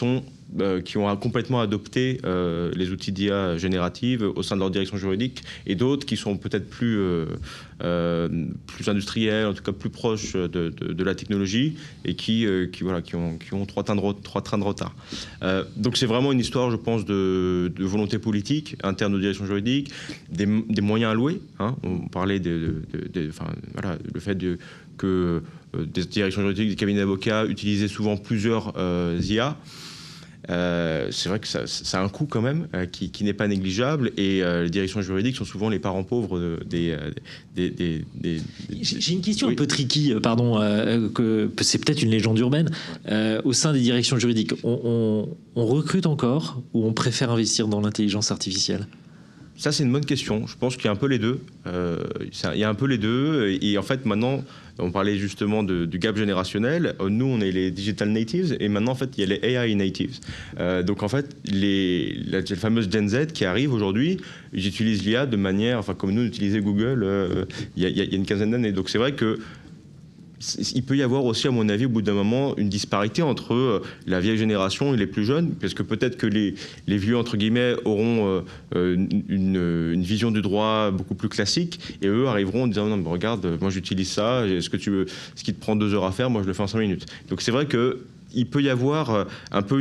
[SPEAKER 3] ont complètement adopté les outils d'IA générative au sein de leur direction juridique, et d'autres qui sont peut-être plus industriels, en tout cas plus proches de la technologie, et qui ont trois trains de retard. Donc c'est vraiment une histoire, je pense, de volonté politique interne aux directions juridiques, des moyens alloués. Hein. On parlait le fait que des directions juridiques, des cabinets d'avocats utilisaient souvent plusieurs IA. C'est vrai que ça a un coût quand même qui n'est pas négligeable, et les directions juridiques sont souvent les parents pauvres des
[SPEAKER 1] J'ai une question un peu tricky, pardon, que c'est peut-être une légende urbaine. Au sein des directions juridiques, on recrute encore ou on préfère investir dans l'intelligence artificielle ?
[SPEAKER 3] Ça, c'est une bonne question. Je pense qu'il y a un peu les deux. Il y a un peu les deux. Et en fait, maintenant, on parlait justement du gap générationnel. Nous, on est les digital natives. Et maintenant, en fait, il y a les AI natives. Donc, en fait, la fameuse Gen Z qui arrive aujourd'hui, ils utilisent l'IA de manière... Enfin, comme nous, on utilisait Google il y a une quinzaine d'années. Donc, c'est vrai que il peut y avoir aussi, à mon avis, au bout d'un moment, une disparité entre la vieille génération et les plus jeunes, parce que peut-être que les vieux, entre guillemets, auront une vision du droit beaucoup plus classique, et eux arriveront en disant « Non, mais regarde, moi j'utilise ça, ce qui te prend 2 heures à faire, moi je le fais en 5 minutes ». Donc c'est vrai que il peut y avoir un peu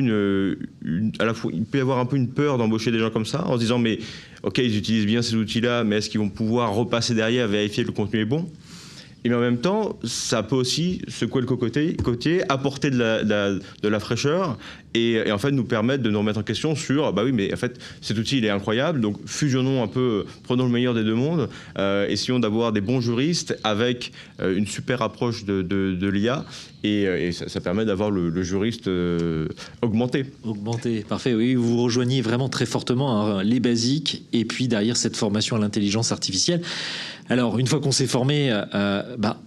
[SPEAKER 3] il peut y avoir un peu une peur d'embaucher des gens comme ça, en se disant « Mais ok, ils utilisent bien ces outils-là, mais est-ce qu'ils vont pouvoir repasser derrière, vérifier que le contenu est bon ?» Et en même temps, ça peut aussi secouer le cocotier, apporter de la fraîcheur et en fait nous permettre de nous remettre en question sur bah oui, mais en fait cet outil il est incroyable, donc fusionnons un peu, prenons le meilleur des deux mondes, essayons d'avoir des bons juristes avec une super approche de l'IA, et ça permet d'avoir le juriste augmenté.
[SPEAKER 1] Augmenté, parfait. Oui, vous rejoignez vraiment très fortement les basiques et puis derrière cette formation à l'intelligence artificielle. Alors, une fois qu'on s'est formé,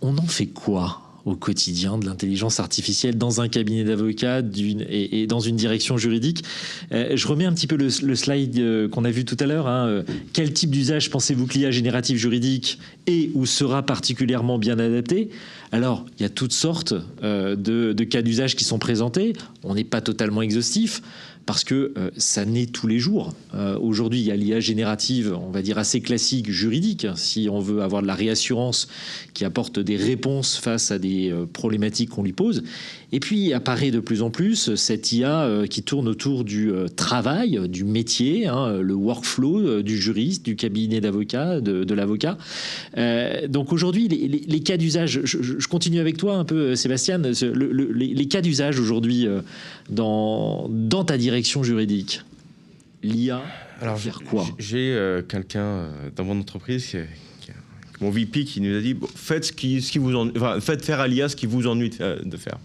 [SPEAKER 1] on en fait quoi au quotidien de l'intelligence artificielle dans un cabinet d'avocats et dans une direction juridique? Je remets un petit peu le slide qu'on a vu tout à l'heure. Hein. Quel type d'usage pensez-vous que l'IA générative juridique est ou sera particulièrement bien adapté? Alors, il y a toutes sortes de cas d'usage qui sont présentés. On n'est pas totalement exhaustif, parce que ça naît tous les jours. Aujourd'hui, il y a l'IA générative, on va dire assez classique, juridique, si on veut avoir de la réassurance qui apporte des réponses face à des problématiques qu'on lui pose. Et puis apparaît de plus en plus cette IA qui tourne autour du travail, du métier, hein, le workflow du juriste, du cabinet d'avocat, de l'avocat. Donc aujourd'hui, les cas d'usage, je continue avec toi un peu, Sébastien, les cas d'usage aujourd'hui dans ta direction juridique. L'IA, alors faire quoi?
[SPEAKER 3] J'ai quelqu'un dans mon entreprise mon VP qui nous a dit faites faire à l'IA ce qui vous ennuie de faire.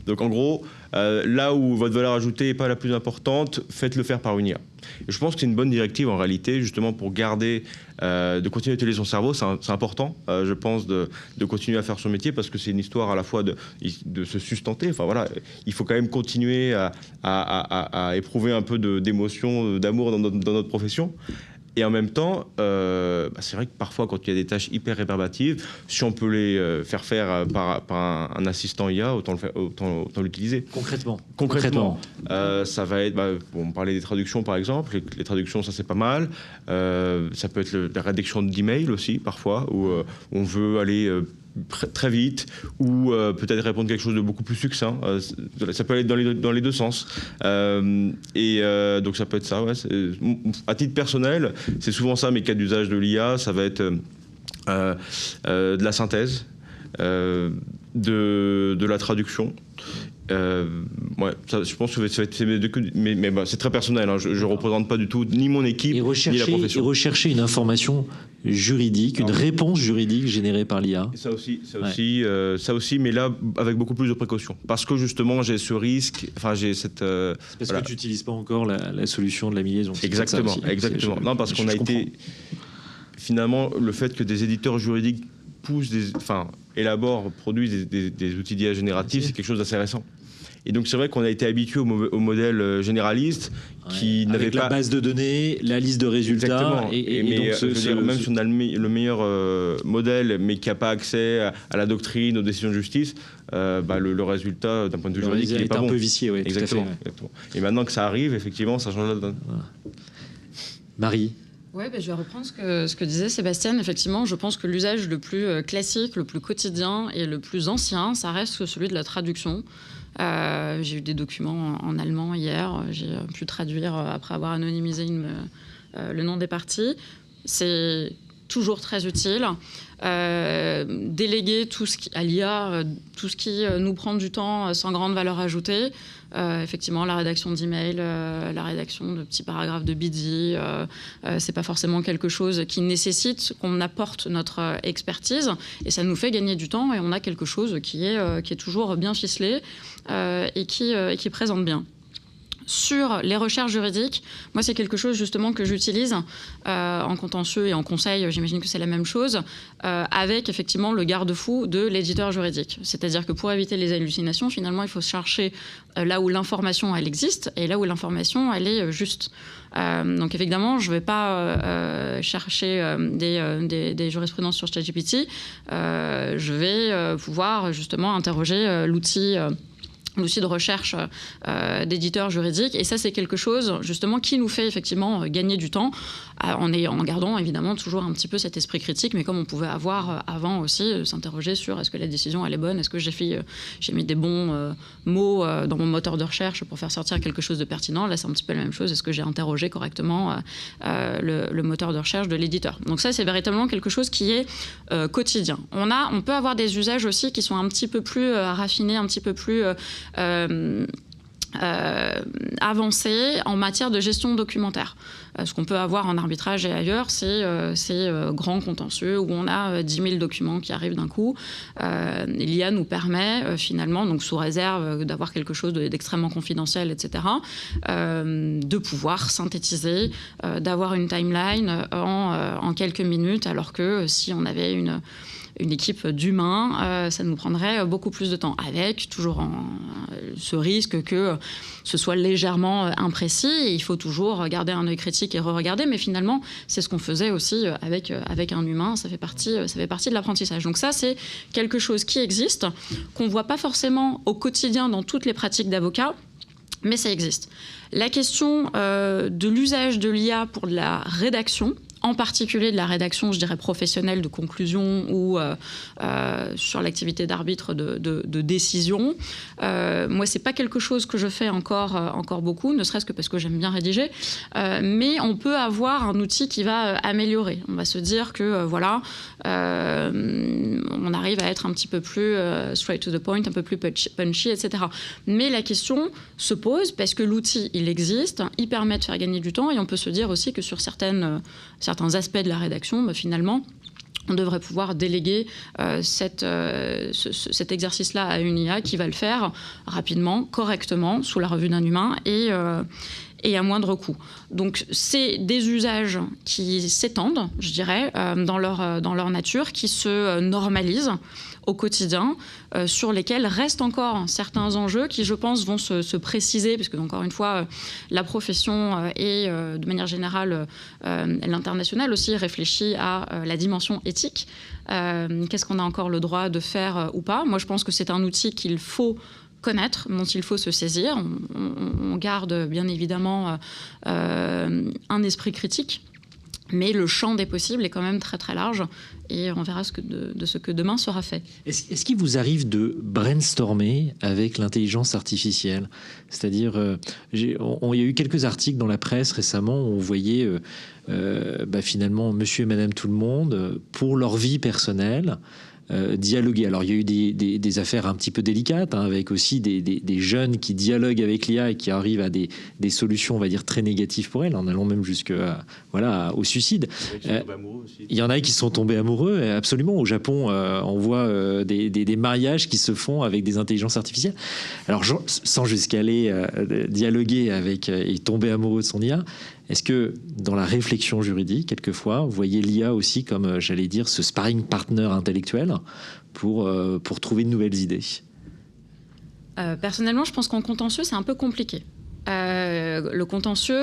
[SPEAKER 3] Donc en gros, là où votre valeur ajoutée n'est pas la plus importante, faites-le faire par une IA. Et je pense que c'est une bonne directive en réalité, justement pour garder, de continuer à utiliser son cerveau. C'est important, je pense, de continuer à faire son métier parce que c'est une histoire à la fois de se sustenter. Enfin voilà, il faut quand même continuer à éprouver un peu d'émotion, d'amour dans notre profession. Et en même temps, c'est vrai que parfois, quand il y a des tâches hyper rébarbatives, si on peut les faire par un assistant IA, autant l'utiliser.
[SPEAKER 1] Concrètement.
[SPEAKER 3] Ça va être, on parlait des traductions par exemple. Les traductions, ça c'est pas mal. Ça peut être la rédaction d'emails aussi, parfois, où on veut aller très vite ou peut-être répondre quelque chose de beaucoup plus succinct. Ça peut aller dans les deux sens. Donc ça peut être ça. Ouais, à titre personnel, c'est souvent ça mes cas d'usage de l'IA. Ça va être de la synthèse, de la traduction. Je pense que c'est mes deux, mais c'est très personnel. Hein. Je ne représente pas du tout ni mon équipe ni la profession.
[SPEAKER 1] Et rechercher une information juridique, une réponse juridique générée par l'IA.
[SPEAKER 3] Ça aussi, mais là avec beaucoup plus de précautions, parce que justement j'ai ce risque. Enfin, j'ai cette.
[SPEAKER 1] C'est parce que tu n'utilises pas encore la solution de la mi-liaison.
[SPEAKER 3] Exactement. Non, parce qu'on a été finalement le fait que des éditeurs juridiques élaborent, produisent des outils d'IA génératifs, c'est quelque chose d'assez récent. Et donc c'est vrai qu'on a été habitué au modèle généraliste qui n'avait pas...
[SPEAKER 1] la base de données, la liste de résultats.
[SPEAKER 3] Exactement. Même si on a le meilleur modèle, mais qui n'a pas accès à la doctrine, aux décisions de justice, le résultat, d'un point de vue juridique, il n'est pas bon.
[SPEAKER 1] Un peu vicié, oui.
[SPEAKER 3] Exactement. Et maintenant que ça arrive, effectivement, ça change la donne.
[SPEAKER 1] Voilà. Marie.
[SPEAKER 2] Oui, je vais reprendre ce que disait Sébastien. Effectivement, je pense que l'usage le plus classique, le plus quotidien et le plus ancien, ça reste celui de la traduction. J'ai eu des documents en allemand hier. J'ai pu traduire après avoir anonymisé le nom des parties. C'est toujours très utile. Déléguer à l'IA tout ce qui nous prend du temps sans grande valeur ajoutée. Effectivement, la rédaction d'emails, la rédaction de petits paragraphes de Bitsy, c'est pas forcément quelque chose qui nécessite qu'on apporte notre expertise, et ça nous fait gagner du temps, et on a quelque chose qui est toujours bien ficelé et qui présente bien. Sur les recherches juridiques, moi, c'est quelque chose justement que j'utilise en contentieux et en conseil, j'imagine que c'est la même chose, avec effectivement le garde-fou de l'éditeur juridique. C'est-à-dire que pour éviter les hallucinations, finalement, il faut se chercher là où l'information, elle existe, et là où l'information, elle est juste. Donc évidemment, je ne vais pas chercher des jurisprudences sur ChatGPT. Je vais pouvoir justement interroger l'outil de recherche d'éditeurs juridiques. Et ça, c'est quelque chose, justement, qui nous fait effectivement gagner du temps en gardant, évidemment, toujours un petit peu cet esprit critique, mais comme on pouvait avoir avant aussi, s'interroger sur est-ce que la décision, elle est bonne, est-ce que j'ai mis des bons mots dans mon moteur de recherche pour faire sortir quelque chose de pertinent. Là, c'est un petit peu la même chose. Est-ce que j'ai interrogé correctement le moteur de recherche de l'éditeur. Donc ça, c'est véritablement quelque chose qui est quotidien. On peut avoir des usages aussi qui sont un petit peu plus raffinés, un petit peu plus avancé en matière de gestion documentaire. Ce qu'on peut avoir en arbitrage et ailleurs, c'est ces grands contentieux où on a 10 000 documents qui arrivent d'un coup. L'IA nous permet finalement, donc sous réserve d'avoir quelque chose d'extrêmement confidentiel, etc., de pouvoir synthétiser, d'avoir une timeline en quelques minutes, alors que si on avait une équipe d'humains, ça nous prendrait beaucoup plus de temps, avec toujours ce risque que ce soit légèrement imprécis. Et il faut toujours garder un œil critique et re-regarder, mais finalement, c'est ce qu'on faisait aussi avec un humain. Ça fait partie de l'apprentissage. Donc ça, c'est quelque chose qui existe, qu'on ne voit pas forcément au quotidien dans toutes les pratiques d'avocat, mais ça existe. La question de l'usage de l'IA pour de la rédaction, en particulier de la rédaction, je dirais, professionnelle de conclusion ou sur l'activité d'arbitre de décision. Moi, c'est pas quelque chose que je fais encore beaucoup, ne serait-ce que parce que j'aime bien rédiger. Mais on peut avoir un outil qui va améliorer. On va se dire que, on arrive à être un petit peu plus straight to the point, un peu plus punchy, etc. Mais la question se pose parce que l'outil, il existe, il permet de faire gagner du temps, et on peut se dire aussi que sur certains aspects de la rédaction, finalement, on devrait pouvoir déléguer cet exercice-là à une IA qui va le faire rapidement, correctement, sous la revue d'un humain et à moindre coût. Donc, c'est des usages qui s'étendent, je dirais, dans leur nature, qui se normalisent au quotidien, sur lesquels restent encore certains enjeux qui, je pense, vont se préciser, puisque, encore une fois, la profession et, de manière générale, l'international aussi réfléchit à la dimension éthique. Qu'est-ce qu'on a encore le droit de faire ou pas ? Moi, je pense que c'est un outil qu'il faut connaître, dont il faut se saisir. On garde bien évidemment un esprit critique, mais le champ des possibles est quand même très très large et on verra de ce que demain sera fait.
[SPEAKER 1] Est-ce qu'il vous arrive de brainstormer avec l'intelligence artificielle ? C'est-à-dire, il y a eu quelques articles dans la presse récemment où on voyait finalement monsieur et madame tout le monde, pour leur vie personnelle, dialoguer. Alors, il y a eu des affaires un petit peu délicates, avec aussi des jeunes qui dialoguent avec l'IA et qui arrivent à des solutions, on va dire, très négatives pour elles, en allant même au suicide. Il y en a qui sont tombés amoureux, absolument. Au Japon, on voit des mariages qui se font avec des intelligences artificielles. Alors, sans jusqu'à aller dialoguer avec et tomber amoureux de son IA, est-ce que dans la réflexion juridique, quelquefois, vous voyez l'IA aussi comme, j'allais dire, ce sparring partner intellectuel pour trouver de nouvelles idées ?
[SPEAKER 2] Personnellement, je pense qu'en contentieux, c'est un peu compliqué. Le contentieux...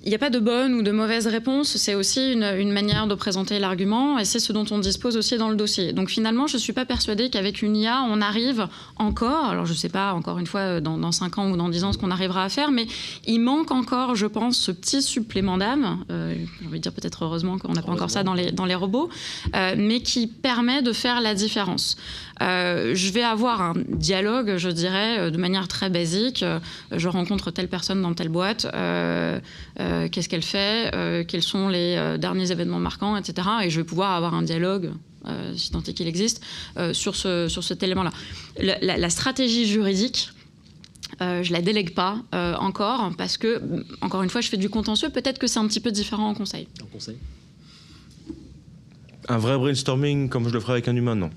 [SPEAKER 2] il n'y a pas de bonne ou de mauvaise réponse, c'est aussi une manière de présenter l'argument et c'est ce dont on dispose aussi dans le dossier. Donc finalement, je ne suis pas persuadée qu'avec une IA, on arrive encore, alors je ne sais pas, encore une fois, dans 5 ans ou dans 10 ans, ce qu'on arrivera à faire, mais il manque encore, je pense, ce petit supplément d'âme, j'ai envie de dire peut-être heureusement qu'on n'a pas encore ça dans les robots, mais qui permet de faire la différence. Je vais avoir un dialogue, je dirais, de manière très basique. Je rencontre telle personne dans telle boîte. Qu'est-ce qu'elle fait, quels sont les derniers événements marquants, etc. Et je vais pouvoir avoir un dialogue, si tant est qu'il existe, sur cet élément-là. La stratégie juridique, je la délègue pas encore, parce que, encore une fois, je fais du contentieux. Peut-être que c'est un petit peu différent en conseil.
[SPEAKER 1] En conseil ?
[SPEAKER 3] Un vrai brainstorming comme je le ferais avec un humain, non.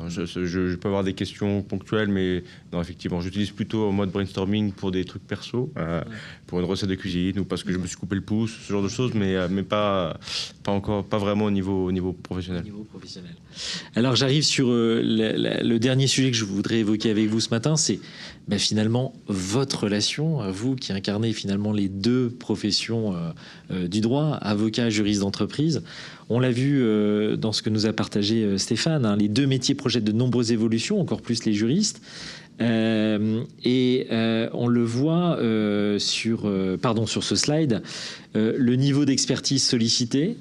[SPEAKER 3] Je peux avoir des questions ponctuelles, mais non, effectivement, j'utilise plutôt en mode brainstorming pour des trucs perso, pour une recette de cuisine ou parce que je me suis coupé le pouce, ce genre de choses, mais pas encore, pas vraiment au niveau professionnel.
[SPEAKER 1] Alors j'arrive sur le dernier sujet que je voudrais évoquer avec vous ce matin, c'est finalement votre relation, vous qui incarnez finalement les deux professions du droit, avocat, juriste d'entreprise. On l'a vu dans ce que nous a partagé Stéphane, les deux métiers projettent de nombreuses évolutions, encore plus les juristes. On le voit sur ce slide, le niveau d'expertise sollicité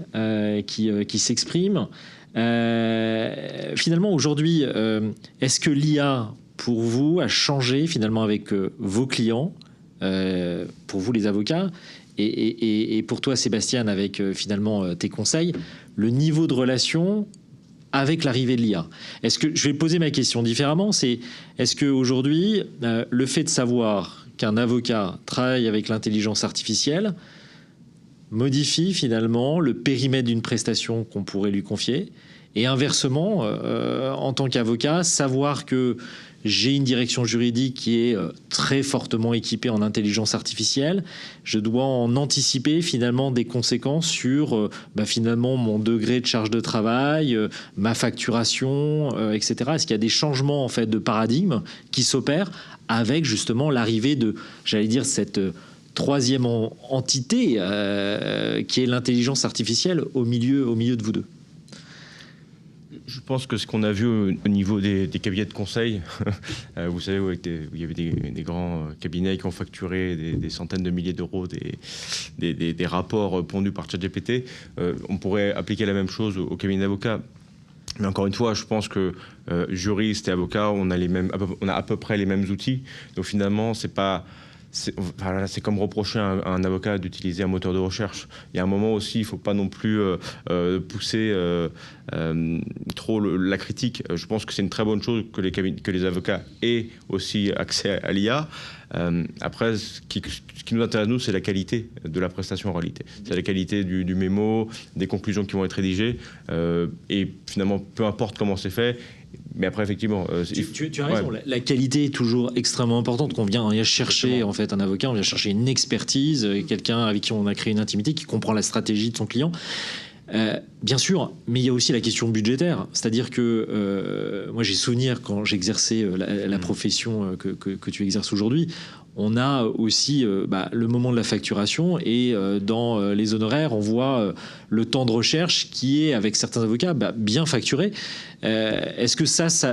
[SPEAKER 1] qui s'exprime. Finalement, aujourd'hui, est-ce que l'IA, pour vous, a changé finalement avec vos clients, pour vous les avocats, et pour toi, Sébastien, avec finalement tes conseils, le niveau de relation avec l'arrivée de l'IA. Est-ce que, je vais poser ma question différemment, est-ce qu'aujourd'hui, le fait de savoir qu'un avocat travaille avec l'intelligence artificielle modifie finalement le périmètre d'une prestation qu'on pourrait lui confier, et inversement, en tant qu'avocat, savoir que j'ai une direction juridique qui est très fortement équipée en intelligence artificielle, je dois en anticiper finalement des conséquences sur finalement mon degré de charge de travail, ma facturation, etc. Est-ce qu'il y a des changements en fait de paradigme qui s'opèrent avec justement l'arrivée de, j'allais dire, cette troisième entité qui est l'intelligence artificielle au milieu de vous deux?
[SPEAKER 3] Je pense que ce qu'on a vu au niveau des cabinets de conseil, vous savez, où il y avait des grands cabinets qui ont facturé des centaines de milliers d'euros, des rapports pondus par ChatGPT, on pourrait appliquer la même chose au cabinet d'avocats. Mais encore une fois, je pense que juristes et avocats, on a à peu près les mêmes outils. Donc finalement, c'est pas c'est comme reprocher à un avocat d'utiliser un moteur de recherche. Il y a un moment aussi, il ne faut pas non plus pousser trop la critique. Je pense que c'est une très bonne chose que les avocats aient aussi accès à l'IA. Après, ce qui nous intéresse, nous, c'est la qualité de la prestation en réalité. C'est la qualité du mémo, des conclusions qui vont être rédigées. Et finalement, peu importe comment c'est fait. Mais après, effectivement...
[SPEAKER 1] tu as raison, la qualité est toujours extrêmement importante. Qu'on vient chercher en fait, un avocat, on vient chercher une expertise, quelqu'un avec qui on a créé une intimité, qui comprend la stratégie de son client. Bien sûr, mais il y a aussi la question budgétaire. C'est-à-dire que moi, j'ai souvenir quand j'exerçais la profession que tu exerces aujourd'hui, on a aussi le moment de la facturation et dans les honoraires, on voit le temps de recherche qui est, avec certains avocats, bien facturé. Est-ce que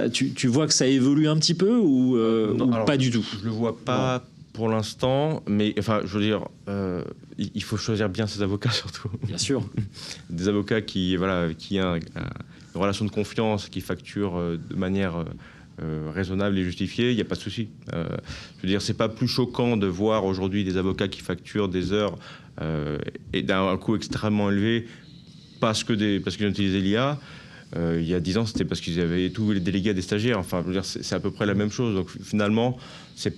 [SPEAKER 1] tu vois que ça évolue un petit peu ou alors, pas du tout?
[SPEAKER 3] Je le vois pas. Non. Pour l'instant, mais enfin, je veux dire, il faut choisir bien ses avocats surtout.
[SPEAKER 1] Bien sûr.
[SPEAKER 3] Des avocats qui ont une relation de confiance, qui facturent de manière raisonnable et justifiée, il n'y a pas de souci. Je veux dire, c'est pas plus choquant de voir aujourd'hui des avocats qui facturent des heures et d'un coût extrêmement élevé parce qu'ils ont utilisé l'IA. Il y a 10 ans, c'était parce qu'ils avaient tous les délégués à des stagiaires. Enfin, je veux dire, c'est à peu près la même chose. Donc finalement, c'est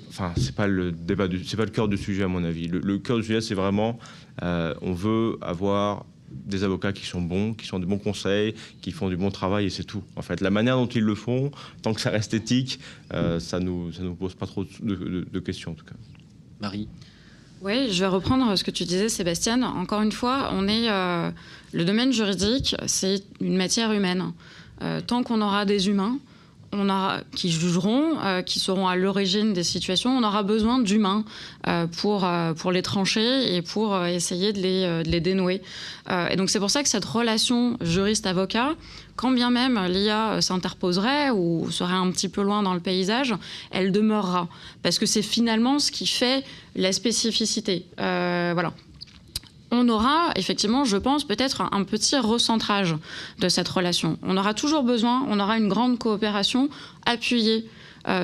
[SPEAKER 3] pas le débat, c'est pas le cœur du sujet à mon avis. Le cœur du sujet, c'est vraiment, on veut avoir des avocats qui sont bons, qui sont des bons conseils, qui font du bon travail et c'est tout. En fait, la manière dont ils le font, tant que ça reste éthique, ça nous pose pas trop de questions en tout cas.
[SPEAKER 1] Marie.
[SPEAKER 2] Oui, je vais reprendre ce que tu disais, Sébastien. Encore une fois, le domaine juridique, c'est une matière humaine. Tant qu'on aura des humains, qui jugeront, qui seront à l'origine des situations, on aura besoin d'humains pour les trancher et pour essayer de les dénouer. Et donc c'est pour ça que cette relation juriste-avocat, quand bien même l'IA s'interposerait ou serait un petit peu loin dans le paysage, elle demeurera. Parce que c'est finalement ce qui fait la spécificité. Voilà. On aura effectivement, je pense, peut-être un petit recentrage de cette relation. On aura toujours besoin, on aura une grande coopération appuyée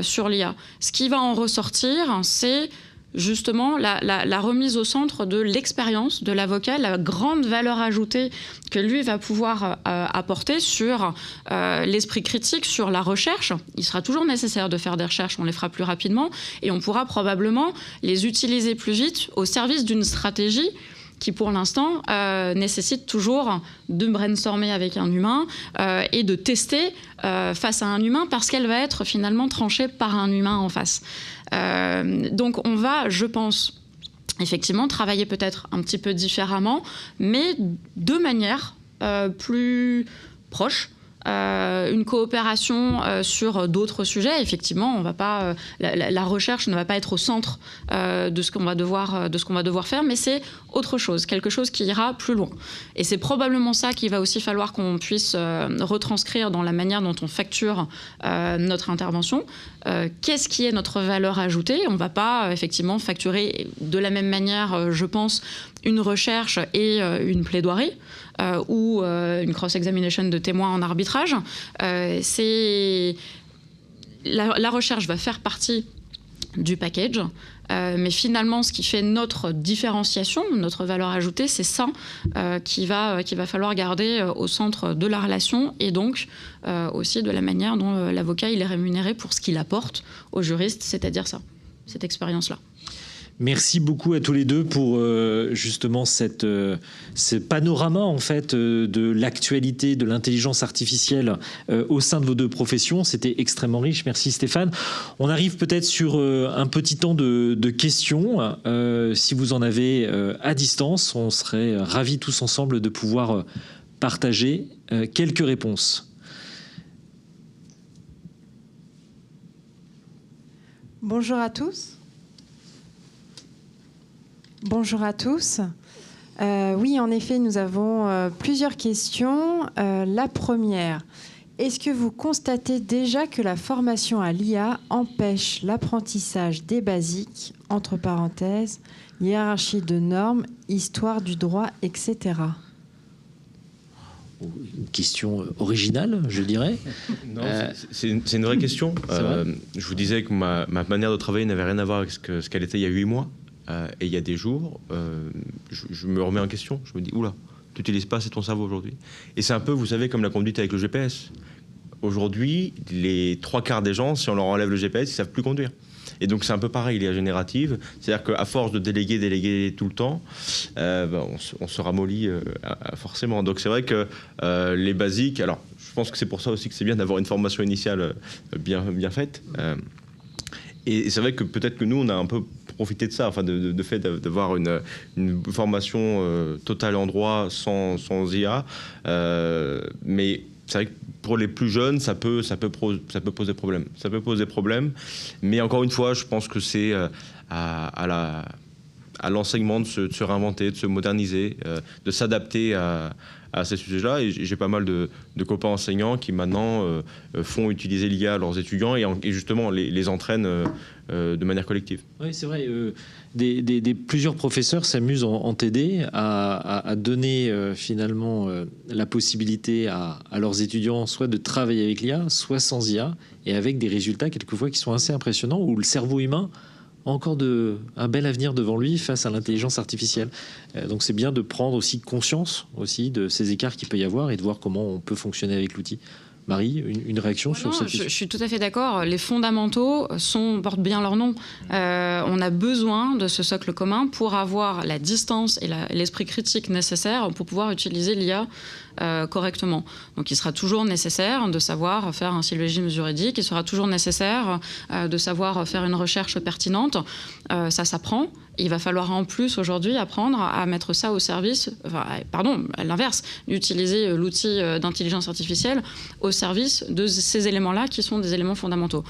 [SPEAKER 2] sur l'IA. Ce qui va en ressortir, c'est justement la remise au centre de l'expérience de l'avocat, la grande valeur ajoutée que lui va pouvoir apporter sur l'esprit critique, sur la recherche. Il sera toujours nécessaire de faire des recherches, on les fera plus rapidement et on pourra probablement les utiliser plus vite au service d'une stratégie qui pour l'instant nécessite toujours de brainstormer avec un humain et de tester face à un humain parce qu'elle va être finalement tranchée par un humain en face. Donc on va, je pense, effectivement travailler peut-être un petit peu différemment, mais de manière plus proche. Une coopération sur d'autres sujets. Effectivement, on va pas, la recherche ne va pas être au centre de ce qu'on va devoir faire, mais c'est autre chose, quelque chose qui ira plus loin. Et c'est probablement ça qu'il va aussi falloir qu'on puisse retranscrire dans la manière dont on facture notre intervention. Qu'est-ce qui est notre valeur ajoutée? On ne va pas effectivement facturer de la même manière, je pense, une recherche et une plaidoirie. Ou une cross-examination de témoins en arbitrage. La recherche va faire partie du package, mais finalement, ce qui fait notre différenciation, notre valeur ajoutée, c'est ça qu'il va falloir garder au centre de la relation et donc aussi de la manière dont l'avocat il est rémunéré pour ce qu'il apporte au juriste, c'est-à-dire ça, cette expérience-là.
[SPEAKER 1] Merci beaucoup à tous les deux pour justement ce panorama en fait de l'actualité de l'intelligence artificielle au sein de vos deux professions. C'était extrêmement riche. Merci Stéphane. On arrive peut-être sur un petit temps de questions. Si vous en avez à distance, on serait ravis tous ensemble de pouvoir partager quelques réponses.
[SPEAKER 5] Bonjour à tous. Bonjour à tous. Oui, en effet, nous avons plusieurs questions. La première, est-ce que vous constatez déjà que la formation à l'IA empêche l'apprentissage des basiques, entre parenthèses, hiérarchie de normes, histoire du droit, etc.
[SPEAKER 1] Une question originale, je dirais.
[SPEAKER 3] Non, c'est une vraie question. Je vous disais que ma manière de travailler n'avait rien à voir avec ce qu'elle était il y a 8 mois. Et il y a des jours, je me remets en question. Je me dis, oula, tu n'utilises pas assez ton cerveau aujourd'hui. Et c'est un peu, vous savez, comme la conduite avec le GPS. Aujourd'hui, les 3/4 des gens, si on leur enlève le GPS, ils ne savent plus conduire. Et donc c'est un peu pareil, l'IA générative. C'est-à-dire qu'à force de déléguer tout le temps, on se ramollit forcément. Donc c'est vrai que les basiques... Alors, je pense que c'est pour ça aussi que c'est bien d'avoir une formation initiale bien faite. Et c'est vrai que peut-être que nous, on a un peu profité de ça, enfin de fait d'avoir une formation totale en droit sans IA. Mais c'est vrai que pour les plus jeunes, ça peut poser problème. Ça peut poser problème. Mais encore une fois, je pense que c'est à l'enseignement de se réinventer, de se moderniser, de s'adapter à ces sujets-là. Et j'ai pas mal de copains enseignants qui maintenant font utiliser l'IA à leurs étudiants et justement les entraînent de manière collective.
[SPEAKER 1] Oui, c'est vrai. Plusieurs professeurs s'amusent en TD à donner finalement la possibilité à leurs étudiants soit de travailler avec l'IA, soit sans IA, et avec des résultats quelquefois qui sont assez impressionnants, où le cerveau humain a encore un bel avenir devant lui face à l'intelligence artificielle. Donc c'est bien de prendre aussi conscience aussi de ces écarts qu'il peut y avoir et de voir comment on peut fonctionner avec l'outil. Marie, une réaction sur cette question?
[SPEAKER 2] Je suis tout à fait d'accord. Les fondamentaux portent bien leur nom. On a besoin de ce socle commun pour avoir la distance et l'esprit critique nécessaire pour pouvoir utiliser l'IA correctement. Donc il sera toujours nécessaire de savoir faire un syllogisme juridique, il sera toujours nécessaire de savoir faire une recherche pertinente. Ça s'apprend. Il va falloir en plus aujourd'hui apprendre à mettre ça au service, à l'inverse, d'utiliser l'outil d'intelligence artificielle au service de ces éléments-là qui sont des éléments fondamentaux.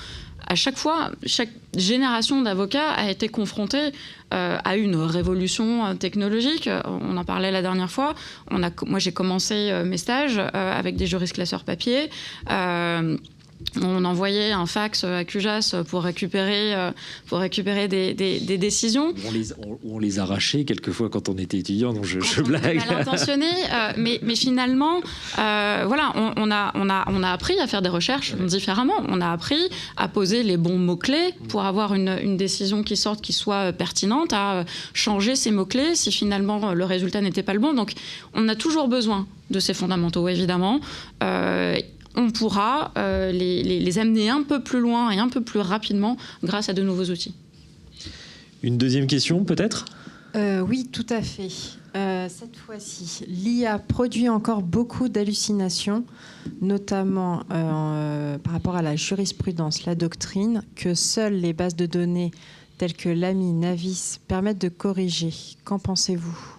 [SPEAKER 2] À chaque fois, chaque génération d'avocats a été confrontée à une révolution technologique. On en parlait la dernière fois. Moi, j'ai commencé mes stages avec des juristes classeurs papier. On envoyait un fax à QJAS pour récupérer des décisions.
[SPEAKER 1] On les arrachait quelquefois quand on était étudiant, donc je blague.
[SPEAKER 2] Mal intentionné, mais finalement, on a appris à faire des recherches différemment. On a appris à poser les bons mots-clés pour avoir une décision qui sorte, qui soit pertinente, à changer ces mots-clés si finalement le résultat n'était pas le bon. Donc on a toujours besoin de ces fondamentaux, évidemment. On pourra les amener un peu plus loin et un peu plus rapidement grâce à de nouveaux outils.
[SPEAKER 1] Une deuxième question, peut-être ?
[SPEAKER 5] Oui, tout à fait. Cette fois-ci, l'IA produit encore beaucoup d'hallucinations, notamment par rapport à la jurisprudence, la doctrine, que seules les bases de données telles que l'AMI, Navis permettent de corriger. Qu'en pensez-vous ?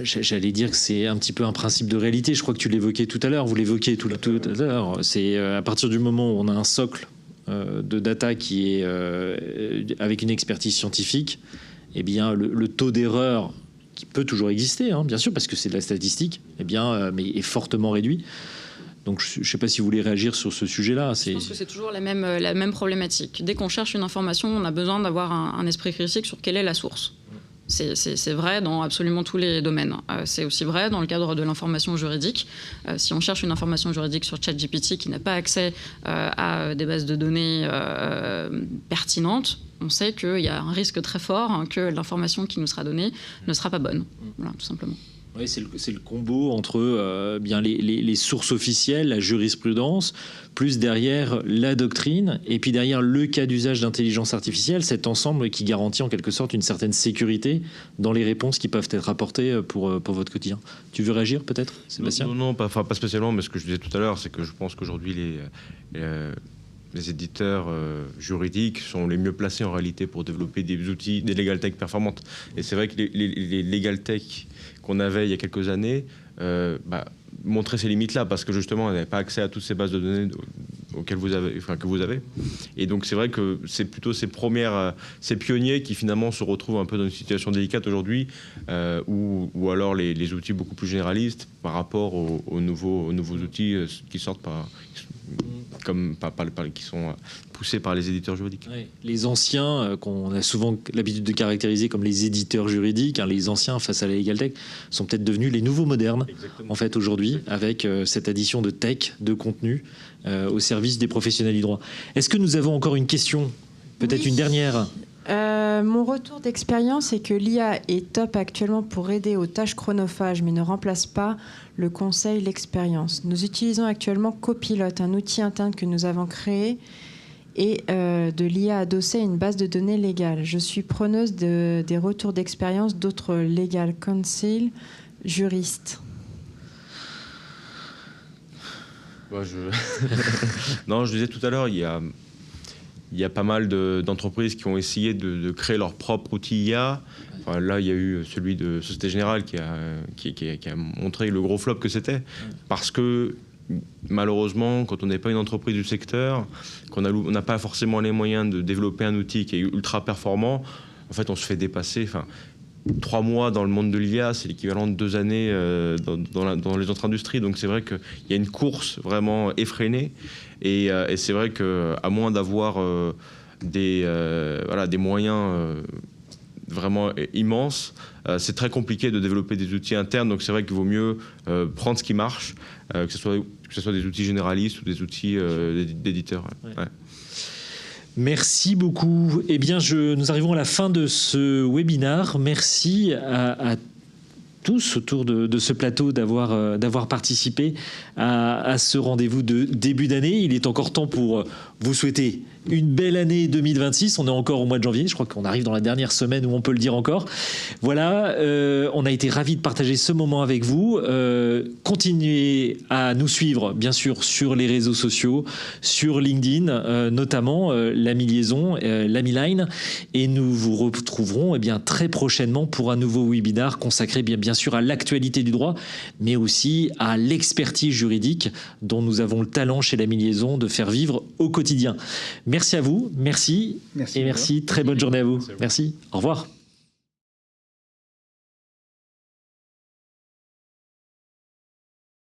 [SPEAKER 1] J'allais dire que c'est un petit peu un principe de réalité. Je crois que tu l'évoquais tout à l'heure. Vous l'évoquiez tout à l'heure. C'est à partir du moment où on a un socle de data qui est avec une expertise scientifique, eh bien le taux d'erreur qui peut toujours exister, bien sûr, parce que c'est de la statistique, mais est fortement réduit. Donc je ne sais pas si vous voulez réagir sur ce sujet-là.
[SPEAKER 2] Je pense que c'est toujours la même problématique. Dès qu'on cherche une information, on a besoin d'avoir un esprit critique sur quelle est la source. C'est vrai dans absolument tous les domaines. C'est aussi vrai dans le cadre de l'information juridique. Si on cherche une information juridique sur ChatGPT qui n'a pas accès à des bases de données pertinentes, on sait qu'il y a un risque très fort que l'information qui nous sera donnée ne sera pas bonne. Voilà, tout simplement.
[SPEAKER 1] Oui, c'est le combo entre bien les sources officielles, la jurisprudence, plus derrière la doctrine, et puis derrière le cas d'usage d'intelligence artificielle, cet ensemble qui garantit en quelque sorte une certaine sécurité dans les réponses qui peuvent être apportées pour votre quotidien. Tu veux réagir peut-être, Sébastien ?
[SPEAKER 3] Non, pas spécialement, mais ce que je disais tout à l'heure, c'est que je pense qu'aujourd'hui les éditeurs juridiques sont les mieux placés en réalité pour développer des outils, des legal tech performantes. Et c'est vrai que les legal tech qu'on avait il y a quelques années montraient ces limites-là parce que justement, on n'avait pas accès à toutes ces bases de données que vous avez. Et donc c'est vrai que c'est plutôt ces pionniers qui finalement se retrouvent un peu dans une situation délicate aujourd'hui, ou alors les outils beaucoup plus généralistes par rapport aux nouveaux outils qui sortent qui sont poussés par les éditeurs juridiques.
[SPEAKER 1] Ouais. Les anciens, qu'on a souvent l'habitude de caractériser comme les éditeurs juridiques, hein, les anciens face à la Legal Tech, sont peut-être devenus les nouveaux modernes. Exactement. En fait, aujourd'hui, avec cette addition de tech, de contenu au service des professionnels du droit. Est-ce que nous avons encore une question ? Peut-être une dernière ?
[SPEAKER 5] Mon retour d'expérience est que l'IA est top actuellement pour aider aux tâches chronophages, mais ne remplace pas le conseil, l'expérience. Nous utilisons actuellement Copilot, un outil interne que nous avons créé, et de l'IA adossée à une base de données légale. Je suis preneuse des retours d'expérience d'autres legal counsel juristes.
[SPEAKER 3] Non, je disais tout à l'heure, il y a pas mal d'entreprises qui ont essayé de créer leur propre outil IA. Enfin, là, il y a eu celui de Société Générale qui a montré le gros flop que c'était. Parce que, malheureusement, quand on n'est pas une entreprise du secteur, qu'on n'a pas forcément les moyens de développer un outil qui est ultra performant, en fait, on se fait dépasser. Enfin, 3 mois dans le monde de l'IA, c'est l'équivalent de 2 années dans les autres industries. Donc c'est vrai qu'il y a une course vraiment effrénée. Et c'est vrai qu'à moins d'avoir des moyens vraiment immenses, c'est très compliqué de développer des outils internes. Donc c'est vrai qu'il vaut mieux prendre ce qui marche, que ce soit des outils généralistes ou des outils d'éditeurs. Ouais.
[SPEAKER 1] Merci beaucoup. Eh bien, nous arrivons à la fin de ce webinaire. Merci à tous autour de ce plateau d'avoir participé à ce rendez-vous de début d'année. Il est encore temps pour vous souhaiter une belle année 2026. On est encore au mois de janvier. Je crois qu'on arrive dans la dernière semaine où on peut le dire encore. Voilà, on a été ravis de partager ce moment avec vous. Continuez à nous suivre, bien sûr, sur les réseaux sociaux, sur LinkedIn, notamment l'Ami Liaison, l'Ami Line. Et nous vous retrouverons très prochainement pour un nouveau webinaire consacré bien sûr à l'actualité du droit, mais aussi à l'expertise juridique dont nous avons le talent chez l'Ami Liaison de faire vivre au quotidien. Merci à vous, merci. Et merci. Très bonne journée à vous. Merci. Au revoir.